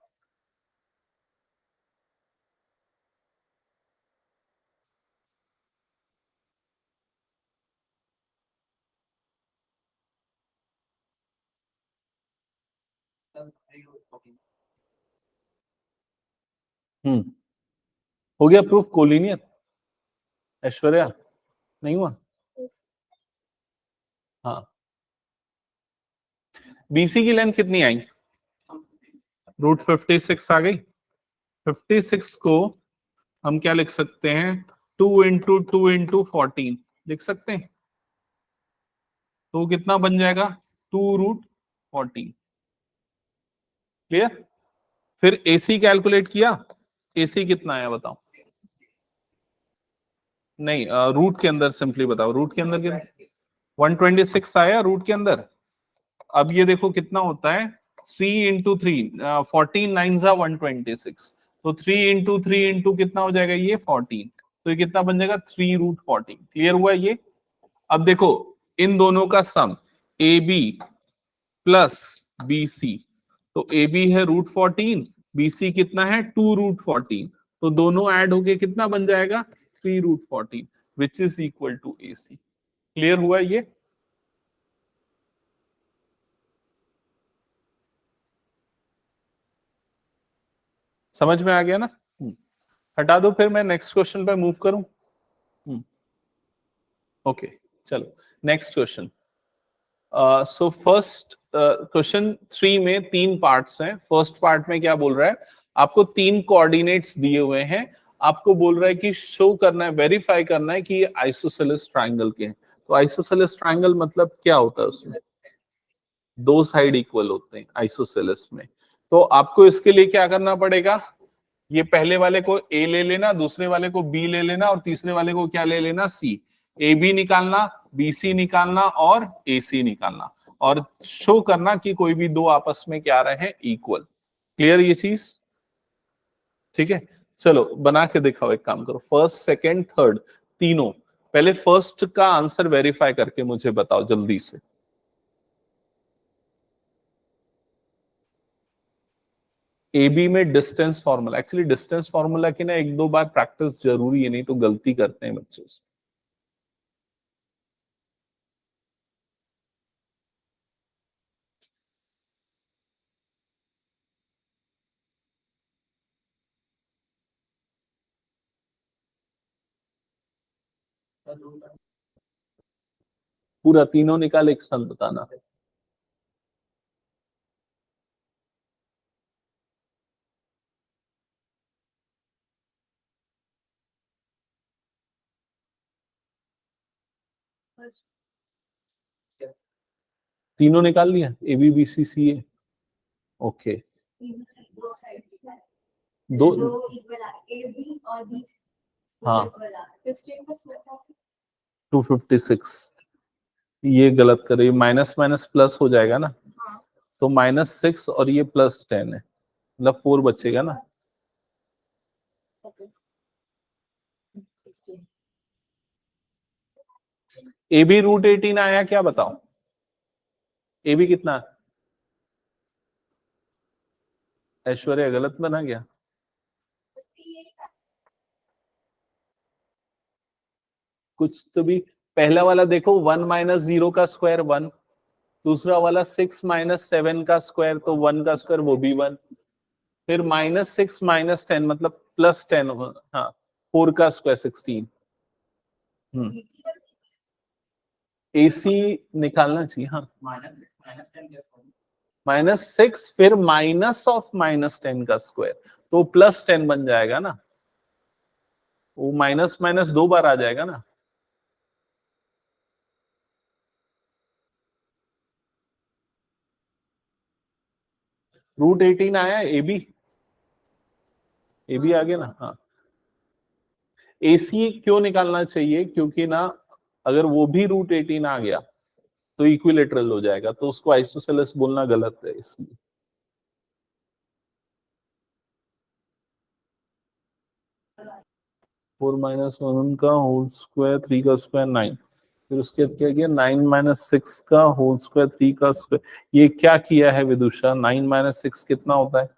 Speaker 1: हम्म हो गया प्रूफ कोलिनियर। ऐश्वर्या नहीं हुआ। हाँ बीसी की लेंथ कितनी आई, √56 आ गई। 56 को हम क्या लिख सकते हैं, 2 × 2 × 14 लिख सकते हैं। तो कितना बन जाएगा 2√14। क्लियर। फिर एसी कैलकुलेट किया, एसी कितना आया बताओ। नहीं रूट के अंदर सिंपली बताओ, रूट के अंदर कितना, 126 आया रूट के अंदर। अब ये देखो कितना होता है 3 × 3, 14 9 126, तो 3 × 3 कितना हो जाएगा ये 14, तो ये कितना बन जाएगा 3√14। क्लियर हुआ ये। अब देखो इन दोनों का sum A B plus B C, तो ए बी है √14, बी सी कितना है 2√14, तो दोनों ऐड होके कितना बन जाएगा 3√14 which is equal to A C. Clear हुआ ये। समझ में आ गया ना। हटा दो फिर मैं नेक्स्ट क्वेश्चन पे मूव करूं। ओके चलो next question. So first question 3 में 3 पार्ट्स हैं। फर्स्ट पार्ट में क्या बोल रहा है, आपको 3 कोऑर्डिनेट्स दिए हुए हैं, आपको बोल रहा है कि शो करना है, वेरीफाई करना है कि ये आइसोसेलेस ट्रायंगल के हैं। तो आइसोसेलेस ट्रायंगल मतलब क्या होता है, उसमें दो साइड इक्वल होते हैं आइसोसेलेस में। तो आपको इसके लिए क्या करना पड़ेगा, ये पहले वाले को ए ले लेना, दूसरे वाले को बी ले लेना और तीसरे वाले को क्या ले लेना सी। ए बी निकालना, बी सी निकालना और ए सी निकालना, और शो करना कि कोई भी दो आपस में क्या रहे इक्वल। क्लियर ये चीज। ठीक है चलो बना के दिखाओ, एक काम करो, फर्स्ट सेकंड थर्ड तीनों, पहले फर्स्ट का आंसर वेरीफाई करके मुझे बताओ जल्दी से। ए बी में distance formula, actually distance formula की ना 1-2 बार प्रैक्टिस जरूरी है, नहीं तो गलती करते हैं बच्चे। पूरा तीनों निकाल एक साथ बताना। तीनों निकाल लिया, A B B C C A. Okay, दो, हाँ 256, ये गलत कर रही है, माइनस माइनस प्लस हो जाएगा ना, तो -6 और ये +10 है, मतलब 4 बचेगा ना। ए बी √18 आया क्या बताओ, ए बी कितना? ऐश्वर्या गलत बना गया, कुछ तो भी। पहला वाला देखो 1 - 0 का स्क्वायर 1, दूसरा वाला 6 - 7 का स्क्वायर, तो 1 का स्क्वायर वो भी 1, फिर -6 - 10 मतलब +10, हाँ 4 का स्क्वायर 16। एसी निकालना चाहिए, हाँ -6 फिर माइनस ऑफ -10 का स्क्वायर, तो +10 बन जाएगा ना, वो माइनस माइनस 2 बार आ जाएगा ना। √18 आया, ए बी आ गया ना, हाँ। एसी क्यों निकालना चाहिए, क्योंकि ना अगर वो भी √18 आ गया तो इक्विलेटरल हो जाएगा, तो उसको आइसोसेलेस बोलना गलत है इसलिए। 4 - 1 का होल स्क्वायर 3 का स्क्वायर 9, फिर उसके बाद क्या किया, 9 - 6 का होल स्क्वायर 3 का स्क्वायर। ये क्या किया है विदुषा, 9 - 6 कितना होता है?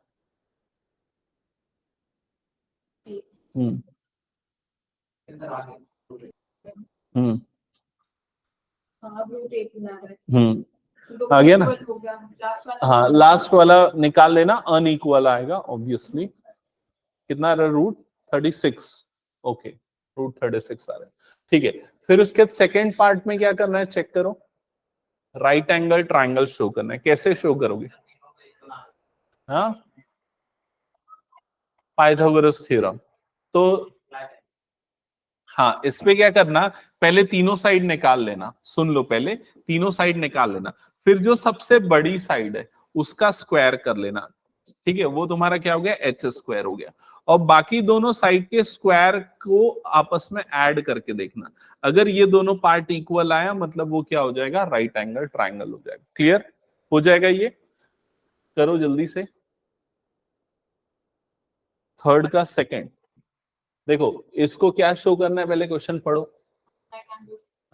Speaker 1: हम्म हम्म आ गया ना, हाँ लास्ट वाला निकाल लेना, अनइक्वल आएगा ऑब्वियसली। कितना रहा, √36, ओके √36 आ रहा है, ठीक है। फिर उसके सेकेंड पार्ट में क्या करना है, चेक करो, राइट एंगल ट्राइंगल शो करना है, कैसे शो करोगे? हाँ, पाइथागोरस थ्योरम। तो हाँ, इस पे क्या करना, पहले तीनों साइड निकाल लेना, सुन लो, पहले तीनों साइड निकाल लेना, फिर जो सबसे बड़ी साइड है उसका स्क्वायर कर लेना, ठीक है, वो तुम्हारा क्या हो गया, h² हो गया। और बाकी दोनों साइड के स्क्वायर को आपस में ऐड करके देखना, अगर ये दोनों पार्ट इक्वल आया मतलब वो क्या हो जाएगा, राइट एंगल ट्राइंगल हो जाएगा। क्लियर हो जाएगा ये, करो जल्दी से। थर्ड का सेकंड, देखो इसको क्या शो करना है, पहले क्वेश्चन पढ़ो।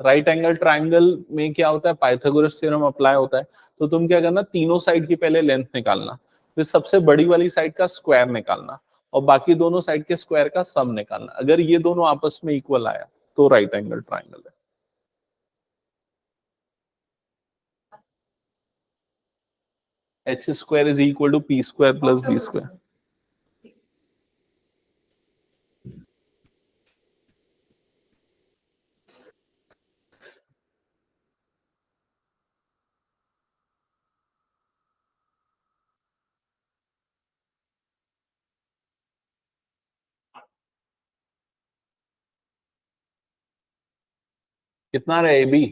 Speaker 1: राइट एंगल ट्राइंगल में क्या होता है, पाइथागोरस थ्योरम अप्लाई होता है। तो तुम क्या करना, तीनों साइड की पहले लेंथ निकालना, फिर सबसे बड़ी वाली साइड का स्क्वायर निकालना, और बाकी दोनों साइड के स्क्वायर का सम निकालना, अगर ये दोनों आपस में इक्वल आया तो राइट एंगल ट्राइंगल है। h² is equal to p² plus b²। कितना रहे बी,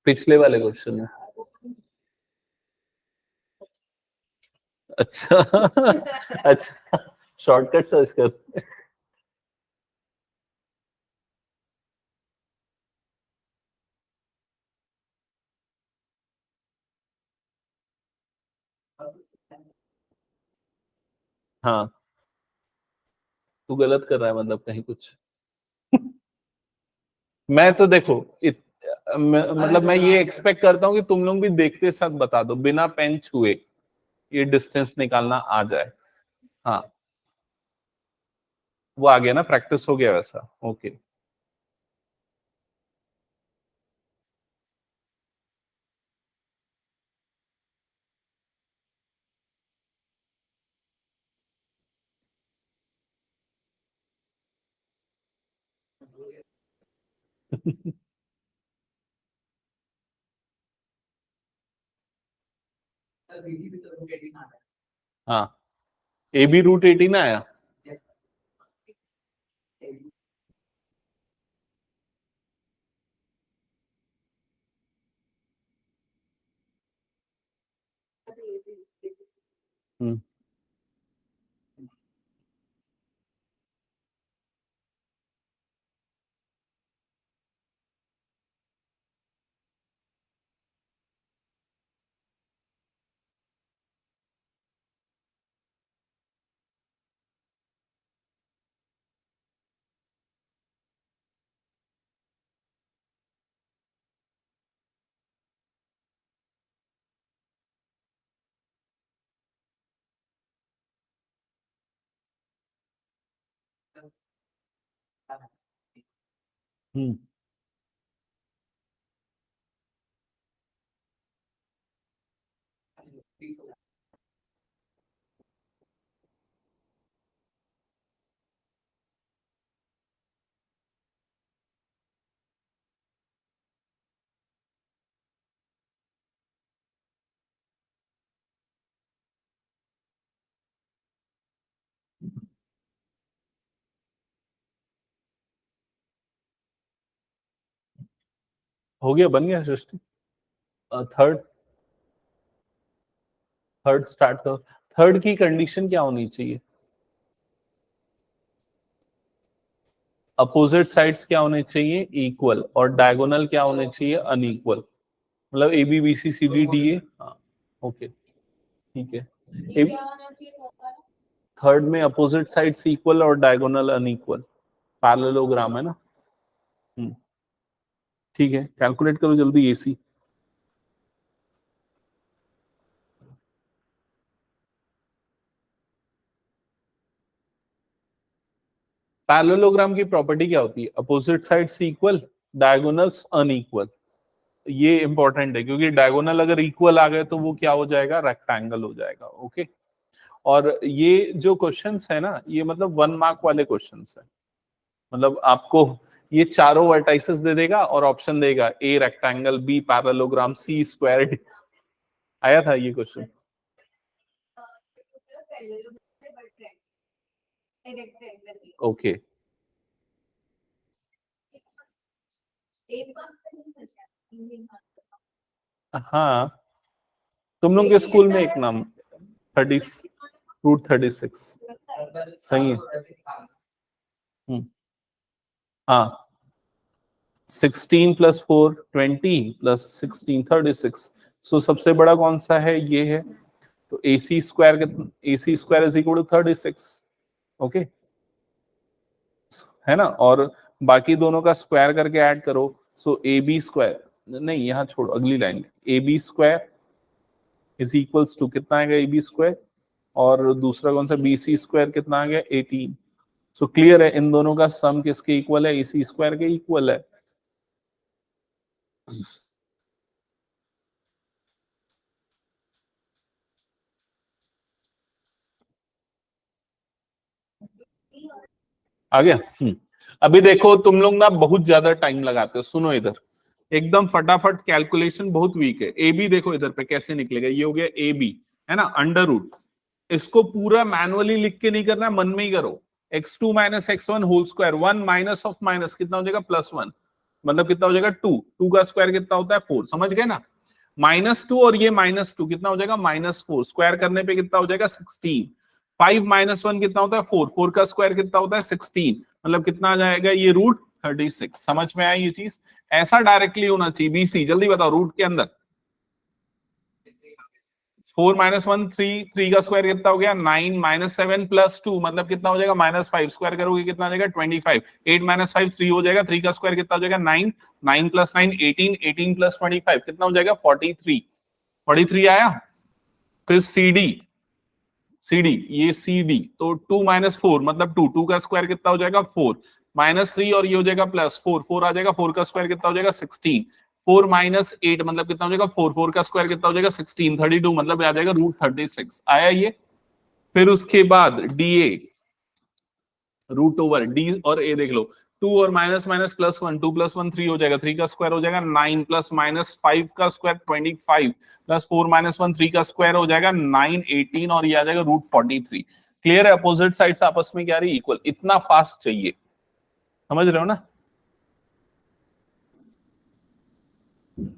Speaker 1: पिछले वाले क्वेश्चन में? अच्छा अच्छा, शॉर्टकट सर्च कर। हाँ, तू गलत कर रहा है मतलब कहीं कुछ। मैं तो देखो मतलब मैं ये एक्सपेक्ट करता हूँ कि तुम लोग भी देखते साथ बता दो, बिना पेन छुए ये डिस्टेंस निकालना आ जाए। हाँ, वो आ गया ना, प्रैक्टिस हो गया वैसा, ओके। हाँ, ए बी रूट 18 आया। हम्म, हो गया, बन गया सृष्टि। थर्ड, थर्ड स्टार्ट करो। थर्ड की कंडीशन क्या होनी चाहिए? अपोजिट साइड्स क्या होने चाहिए? इक्वल। और डायगोनल क्या होने चाहिए? अनइक्वल। मतलब A B B C C D D A. हाँ, ओके, ठीक है। थर्ड में अपोजिट साइड्स इक्वल और डायगोनल अनइक्वल, पैरेललोग्राम है ना। हम्म, ठीक है, कैलकुलेट करो जल्दी। एसी पैरेललोग्राम की प्रॉपर्टी क्या होती है? Opposite sides equal, diagonals unequal. ये इंपॉर्टेंट है क्योंकि डायगोनल अगर इक्वल आ गए तो वो क्या हो जाएगा? रेक्टेंगल हो जाएगा। ओके, और ये जो क्वेश्चंस है ना, ये मतलब 1 मार्क वाले क्वेश्चंस है। मतलब आपको ये चारों वर्टाइसेस दे देगा और ऑप्शन देगा A rectangle, B parallelogram, C square. आया था ये क्वेश्चन। ओके, हाँ, तुम लोग के स्कूल में एक नाम 30√36 सही है। हाँ, 16 + 4 20 + 16 36। सो सबसे बड़ा कौन सा है? ये है। तो AC² is equal to 36। Okay, है ना। और बाकी दोनों का स्क्वायर करके ऐड करो। सो AB², नहीं यहाँ छोड़ो, अगली line. AB² is equals to कितना आएगा? AB²। और दूसरा कौन सा? BC² कितना आ गया? 18। सो क्लियर है, इन दोनों का सम किसके इक्वल है? AC² के इक्वल है। आ गया। अभी देखो, तुम लोग ना बहुत ज्यादा टाइम लगाते हो। सुनो इधर, एकदम फटाफट, कैलकुलेशन बहुत वीक है। ए बी देखो इधर पे कैसे निकलेगा। ये हो गया ए बी, है ना, अंडर रूट। इसको पूरा मैनुअली लिख के नहीं करना, मन में ही करो। x2 - x1 whole square, 1 minus of minus कितना हो जाएगा? +1। मतलब कितना हो जाएगा? 2। 2 का स्क्वायर कितना होता है? 4। समझ गए ना? -2 और ये -2 कितना हो जाएगा? -4। स्क्वायर करने पे कितना हो जाएगा? 16। 5 - 1 कितना होता है? 4। 4 का स्क्वायर कितना होता है? 16। मतलब कितना आ जाएगा? ये √36। समझ में आई ये चीज? ऐसा डायरेक्टली होना चाहिए। बीसी जल्दी बताओ, रूट के अंदर 4 - 1 3, 3 का स्क्वायर कितना हो गया? 9 - 7 + 2 मतलब कितना हो जाएगा? -5। स्क्वायर करोगे कितना आ जाएगा? 25। 8 - 5 3 हो जाएगा। 3 का स्क्वायर कितना हो जाएगा? 9। 9 + 9 18। 18 + 25 कितना हो जाएगा? 43। 43 आया। फिर सी डी, ये सी डी। तो 2 - 4 मतलब 2। 2 का स्क्वायर कितना हो जाएगा? 4। -3 और ये हो जाएगा +4। 4 आ जाएगा। 4 का स्क्वायर कितना हो जाएगा? 16। 4 - 8 मतलब कितना हो जाएगा? 4। 4 का स्क्वायर कितना हो जाएगा? 16। 32 मतलब आ जाएगा √36। आया ये। फिर उसके बाद डी ए, √/डी और ए देख लो। 2 और माइनस माइनस प्लस 1, 2 प्लस 1 3 हो जाएगा, 3 का स्क्वायर हो जाएगा 9 प्लस माइनस 5 का स्क्वायर 25 प्लस 4 माइनस 1 3 का स्क्वायर हो जाएगा 9 18 और ये आ जाएगा √43। क्लियर है? अपोजिट साइड्स आपस में क्या रही? इक्वल। इतना फास्ट चाहिए, समझ रहे हो ना?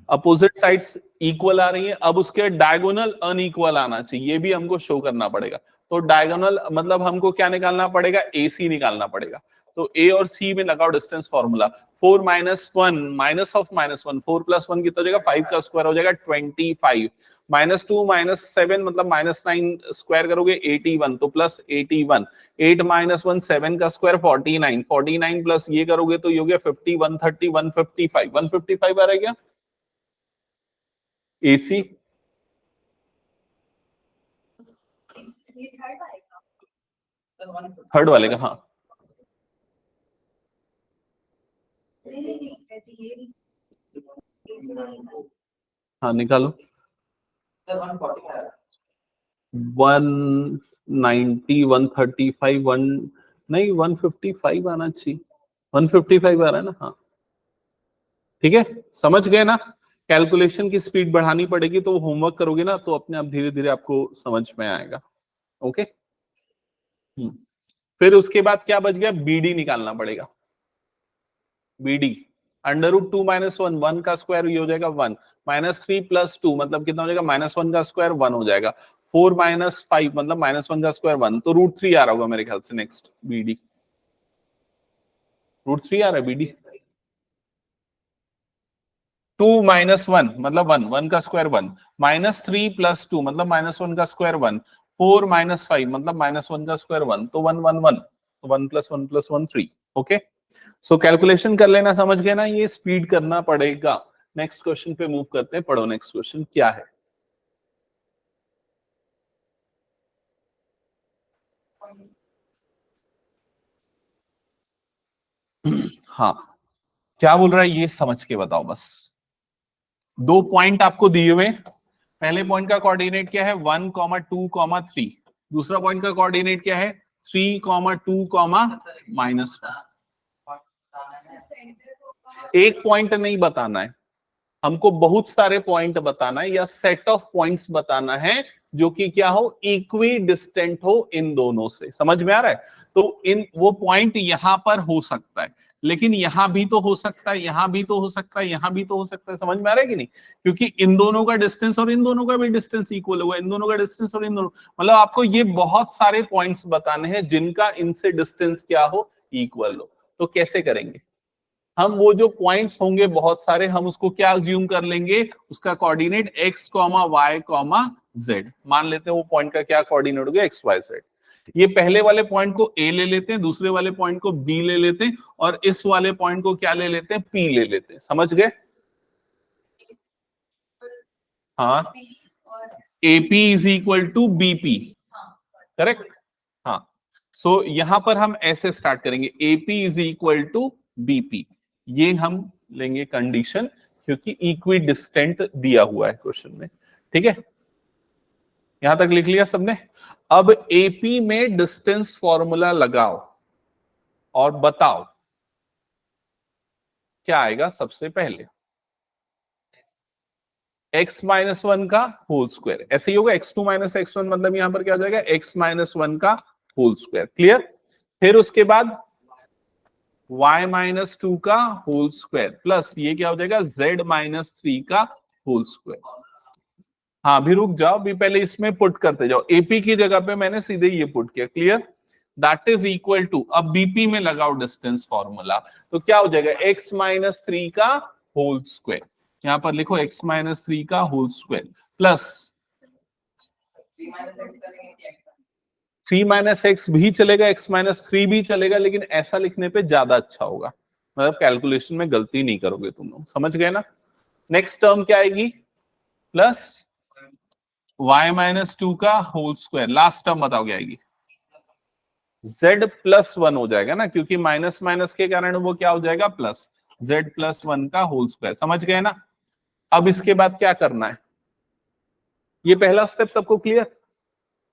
Speaker 1: अपोजिट साइड्स इक्वल आ रही है, अब उसके डायगोनल अनइक्वल आना चाहिए, ये भी हमको शो करना पड़ेगा। तो डायगोनल मतलब हमको क्या निकालना पड़ेगा? AC निकालना पड़ेगा। तो A और C में लगाओ distance formula. 4 minus 1 minus of minus 1, 4 plus 1 कितना हो जाएगा? 5 का स्क्वायर हो जाएगा 25 माइनस 2 माइनस 7 मतलब माइनस 9 स्क्वायर करोगे 81 तो प्लस 81, 8 माइनस 1 7 का स्क्वायर 49, 49 प्लस ये करोगे तो ये हो गया 50, 130, 155, 155 आ रहा है क्या? AC थर्ड वाले का, हाँ हाँ निकालो। 190, 135, 1 नहीं 155 आना चाहिए, 155 आ रहा है ना? हाँ ठीक है, समझ गए ना? कैलकुलेशन की स्पीड बढ़ानी पड़ेगी, तो होमवर्क करोगे ना तो अपने आप धीरे धीरे आपको समझ में आएगा। ओके। फिर उसके बाद क्या बच गया? BD निकालना पड़ेगा। BD √2 माइनस 1, 1 का स्क्वायर ये हो जाएगा 1, माइनस 3 प्लस 2 मतलब कितना हो जाएगा? माइनस 1 का स्क्वायर 1 हो जाएगा, 4 माइनस 5 मतलब माइनस 1 का स्क्वायर 1, तो √3 आ रहा होगा मेरे ख्याल से। नेक्स्ट BD √3 आ रहा है BD। 2 माइनस 1 मतलब 1, 1 का स्क्वायर 1, माइनस 3 प्लस 2 मतलब माइनस 1 का स्क्वायर 1, 4 माइनस 5 मतलब माइनस 1 का स्क्वायर 1, तो 1 1 1, तो 1 plus 1 plus 1 3। Okay, so calculation कर लेना, समझ गए ना? ये स्पीड करना पड़ेगा। नेक्स्ट क्वेश्चन पे मूव करते हैं, पढ़ो नेक्स्ट क्वेश्चन क्या है। हाँ, क्या बोल रहा है ये समझ के बताओ बस। दो पॉइंट आपको दिए हुए, पहले पॉइंट का कोऑर्डिनेट क्या है? 1, 2, 3। दूसरा पॉइंट का कोऑर्डिनेट क्या है? 3, 2, -1। एक पॉइंट नहीं बताना है हमको, बहुत सारे पॉइंट बताना है या सेट ऑफ पॉइंट्स बताना है जो कि क्या हो? इक्वी डिस्टेंट हो इन दोनों से। समझ में आ रहा है? तो इन वो पॉइंट यहां पर हो सकता है, लेकिन यहां भी तो हो सकता है, यहां भी तो हो सकता है, यहां भी तो हो सकता है। समझ में आ रहा है कि नहीं? क्योंकि इन दोनों का डिस्टेंस और इन दोनों का भी डिस्टेंस इक्वल होगा, इन दोनों का डिस्टेंस और इन दोनों, मतलब आपको ये बहुत सारे पॉइंट्स बताने हैं जिनका इनसे डिस्टेंस क्या हो? इक्वल हो। तो कैसे करेंगे हम? वो जो पॉइंट्स होंगे बहुत सारे, हम उसको क्या अज्यूम कर लेंगे? उसका कोऑर्डिनेट x, y, z मान लेते हैं। वो पॉइंट का क्या कोऑर्डिनेट हो गया? x, y, z। ये पहले वाले पॉइंट को A ले लेते हैं, दूसरे वाले पॉइंट को B ले लेते हैं, और इस वाले पॉइंट को क्या ले लेते हैं? P ले लेते हैं। समझ गए? हाँ, AP is equal to BP, correct? हाँ, सो यहां पर हम ऐसे स्टार्ट करेंगे, AP is equal to BP। ये हम लेंगे कंडीशन, क्योंकि इक्वी डिस्टेंट दिया हुआ है क्वेश्चन में। ठीक है, यहां तक लिख लिया सबने? अब AP में डिस्टेंस फॉर्मूला लगाओ और बताओ क्या आएगा। सबसे पहले x-1 का होल स्क्वायर, ऐसे ही होगा। x2 - x1 मतलब यहां पर क्या हो जाएगा? x-1 का होल स्क्वायर। क्लियर? फिर उसके बाद y-2 का होल स्क्वायर प्लस ये क्या हो जाएगा? z-3 का होल स्क्वायर। हाँ, अभी रुक जाओ, अभी पहले इसमें पुट करते जाओ। एपी की जगह पे मैंने सीधे ये पुट किया। Clear? That is equal to, अब बीपी में लगाओ डिस्टेंस फॉर्मूला, तो क्या हो जाएगा? x-3 का होल स्क्वायर। यहां पर लिखो x-3 का होल स्क्वायर प्लस 3 - x भी चलेगा, x-3 भी चलेगा, लेकिन ऐसा लिखने पे ज्यादा अच्छा होगा, मतलब कैलकुलेशन में गलती नहीं करोगे तुम लोग। समझ गए ना? नेक्स्ट टर्म क्या आएगी? प्लस y-2 का होल स्क्वायर। लास्ट टर्म बताओ क्या आएगी? z+1 हो जाएगा ना, क्योंकि माइनस माइनस के कारण वो क्या हो जाएगा? प्लस। z+1 का होल स्क्वायर। समझ गए ना? अब इसके बाद क्या करना है? ये पहला स्टेप सबको क्लियर?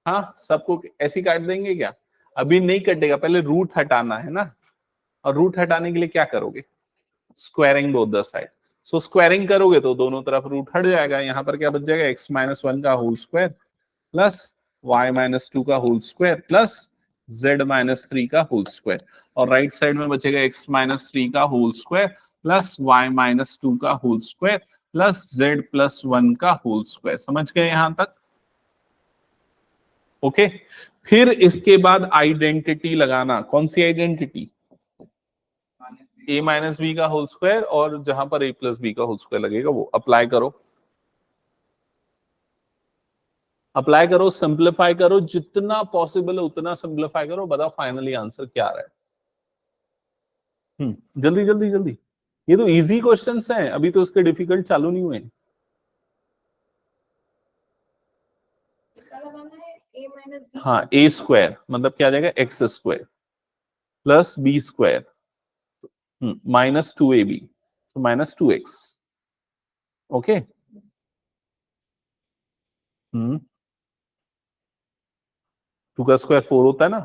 Speaker 1: हाँ, सबको ऐसी काट देंगे क्या? अभी नहीं कटेगा, पहले रूट हटाना है ना। और रूट हटाने के लिए क्या करोगे? Squaring both the side. So squaring करोगे तो दोनों तरफ रूट हट जाएगा, यहाँ पर क्या बच जाएगा? x माइनस वन का whole square plus y minus two का whole square plus z minus three का होल स्क्वायर, और राइट साइड में बचेगा x माइनस थ्री का whole square plus y minus two का whole square plus z plus one का whole square. समझ गए यहां तक? ओके। फिर इसके बाद आइडेंटिटी लगाना। कौन सी आइडेंटिटी? a माइनस बी का होल स्क्वायर, और जहां पर a प्लस बी का होल स्क्वायर लगेगा वो अप्लाई करो, अप्लाई करो, सिंप्लीफाई करो, जितना पॉसिबल है उतना सिंप्लीफाई करो। बताओ फाइनली आंसर क्या आ रहा है? जल्दी जल्दी जल्दी, ये तो इजी क्वेश्चंस हैं, अभी तो इसके डिफिकल्ट चालू नहीं हुए। हाँ, ए स्क्वायर मतलब क्या आ जाएगा? X square plus B square minus two A B, तो minus two X. Okay. Two का स्क्वायर फोर होता है ना।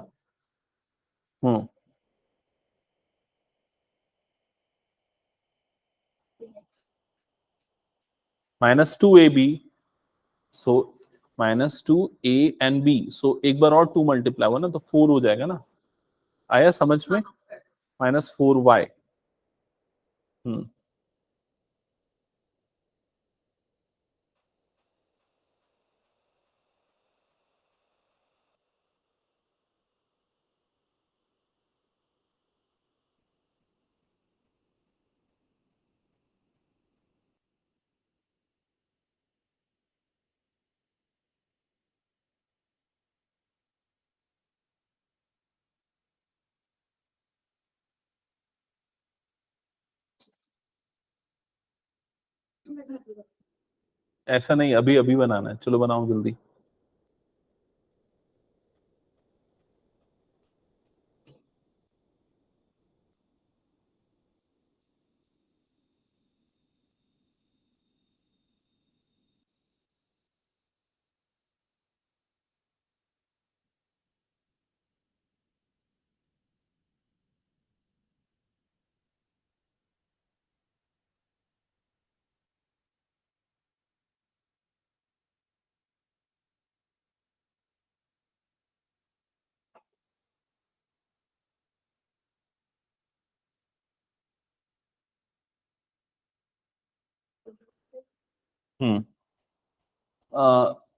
Speaker 1: Hmm minus two A B, so minus two A and B, so एक बार और टू मल्टीप्लाई हुआ ना तो फोर हो जाएगा ना। आया समझ में? Minus four Y. हम्म ऐसा नहीं, अभी अभी बनाना है, चलो बनाओ जल्दी। हम्म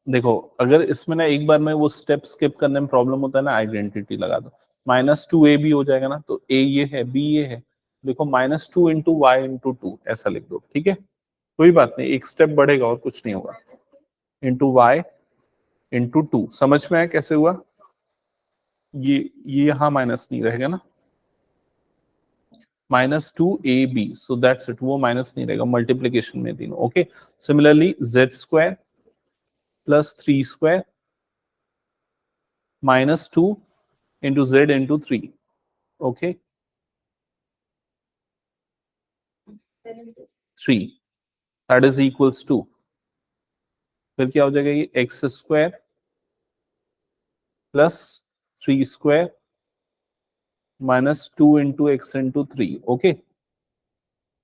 Speaker 1: देखो, अगर इसमें ना एक बार में वो स्टेप स्किप करने में प्रॉब्लम होता है ना, आइडेंटिटी लगा दो। माइनस टू ए बी हो जाएगा ना, तो ए ये है, बी ये है। देखो minus two into Y into two ऐसा लिख दो, ठीक है? कोई बात नहीं, एक स्टेप बढ़ेगा और कुछ नहीं होगा। इंटू वाई इंटू टू, समझ में आया कैसे हुआ? ये यहां माइनस नहीं रहेगा ना, minus two A B, so that's it, वो माइनस नहीं रहेगा मल्टीप्लीकेशन में तीनों। Okay. Similarly Z square plus three square minus two into Z into three. Okay, three, that is equals to, फिर क्या हो जाएगा? ये X square plus three square minus two into X into three. Okay,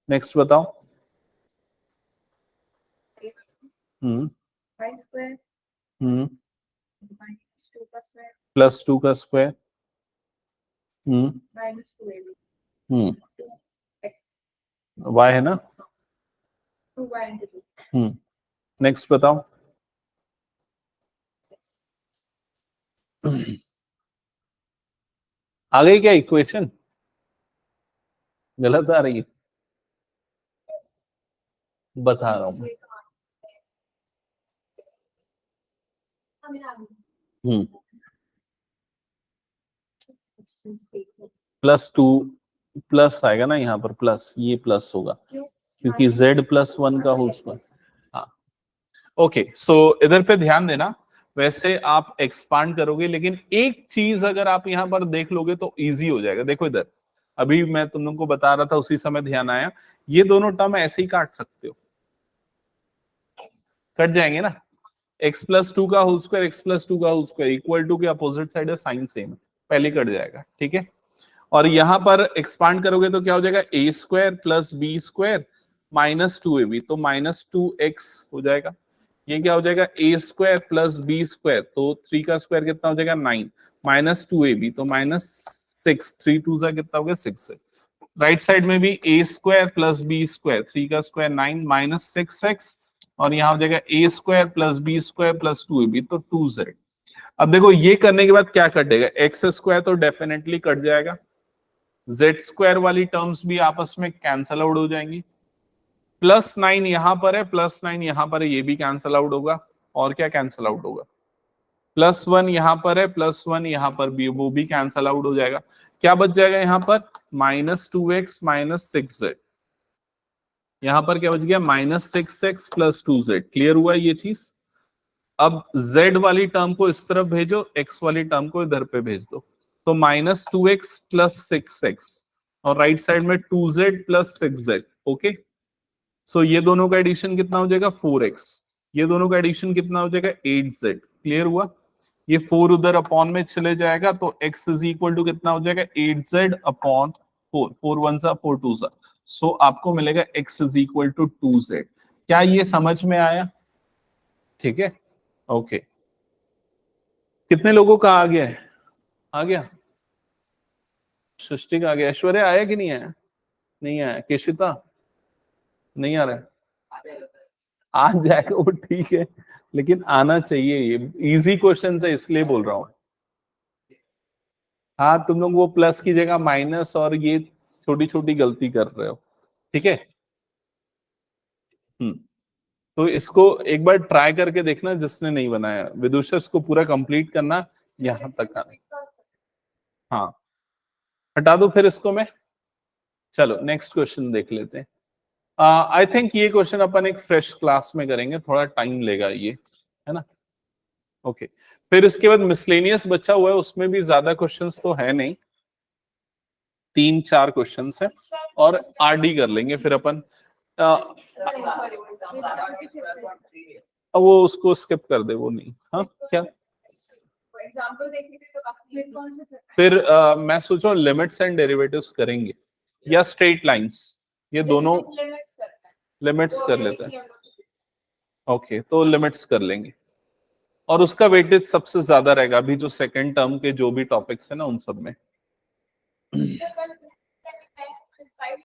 Speaker 1: next बताओ। Hmm hmm plus two का square hmm Y है ना। Next बताओ। आ गई क्या इक्वेशन? गलत आ रही है? बता रहा हूँ। हम्म प्लस टू, प्लस आएगा ना यहाँ पर, प्लस, ये प्लस होगा क्योंकि z प्लस वन का होल स्क्वायर। हाँ, ओके। सो इधर पे ध्यान देना। वैसे आप एक्सपांड करोगे, लेकिन एक चीज अगर आप यहाँ पर देख लोगे तो इजी हो जाएगा। देखो इधर, अभी मैं तुम लोग को बता रहा था, उसी समय ध्यान आया, ये दोनों टर्म ऐसे ही काट सकते हो, कट जाएंगे ना। एक्स प्लस टू का whole square, X plus two का होल स्क्वायर इक्वल टू के अपोजिट साइड है, साइन सेम है, पहले कट जाएगा, ठीक है? और यहां पर एक्सपांड करोगे तो क्या हो जाएगा, A square plus B square minus 2ab, तो माइनस 2x हो जाएगा। ये क्या हो जाएगा, A square plus B square, तो 3 का स्क्वायर कितना हो जाएगा 9, माइनस 2ab तो माइनस 6, 3 2 जा कितना हो गया 6 है। राइट साइड में भी ए स्क्वायर प्लस बी स्क्वायर, 3 का स्क्वायर 9 माइनस 6x, और यहाँ हो जाएगा A square plus B square plus 2ab तो 2z। अब देखो ये करने के बाद क्या कटेगा, एक्स स्क्वायर तो डेफिनेटली कट जाएगा, जेड स्क्वायर वाली टर्म्स भी आपस में कैंसल आउट हो जाएंगी, प्लस 9 यहां पर है, प्लस 9 यहां पर है, ये भी कैंसल आउट होगा, और क्या कैंसल आउट होगा, प्लस 1 यहां पर है, प्लस 1 यहां पर भी, वो भी कैंसल आउट हो जाएगा। क्या बच जाएगा यहां पर, माइनस 2x माइनस 6z, यहां पर क्या बच गया, minus 6x plus 2z। Clear हुआ ये चीज। अब z वाली टर्म को इस तरफ भेजो, x वाली टर्म को इधर पे भेज दो, तो माइनस 2x प्लस 6x, और राइट साइड में 2z प्लस 6z। ओके, सो ये दोनों का एडिशन कितना हो जाएगा 4x, ये दोनों का एडिशन कितना हो जाएगा 8z। क्लियर हुआ। ये 4 उधर अपॉन में चले जाएगा, तो x इज इक्वल टू कितना हो जाएगा 8z अपॉन 4, 4 1 सा 4 2 सा, सो आपको मिलेगा x is equal to 2z। क्या ये समझ में आया? ठीक है, ओके। कितने लोगों का आ गया है? आ गया, सृष्टि का आ गया, ऐश्वर्या आया कि नहीं आया? नहीं आया, केशिता नहीं आ रहा है? आ जाएगा वो, ठीक है, लेकिन आना चाहिए, ये इजी क्वेश्चन है इसलिए बोल रहा हूं। हाँ, तुम लोग वो प्लस की जगह माइनस और ये छोटी छोटी गलती कर रहे हो, ठीक है। तो इसको एक बार ट्राई करके देखना, जिसने नहीं बनाया, विदुषा इसको पूरा कंप्लीट करना, यहां तक आना। हाँ, हटा दो फिर इसको मैं। चलो नेक्स्ट क्वेश्चन देख लेते हैं। आई थिंक ये क्वेश्चन अपन एक फ्रेश क्लास में करेंगे, थोड़ा टाइम लेगा ये, है ना। ओके, फिर इसके बाद मिसलेनियस बचा हुआ है, उसमें भी ज्यादा क्वेश्चंस तो है नहीं, 3 4 क्वेश्चंस है, और आरडी कर लेंगे फिर अपन। वो उसको स्किप कर दे, वो नहीं। हाँ क्या, फिर मैं सोच रहा हूँ लिमिट्स एंड डेरिवेटिव्स करेंगे, या स्ट्रेट लाइंस, ये दोनों लिमिट्स कर लेते हैं। ओके, तो लिमिट्स कर लेंगे, और उसका वेटेज सबसे ज्यादा रहेगा अभी जो सेकंड टर्म के जो भी टॉपिक्स है ना उन सब में।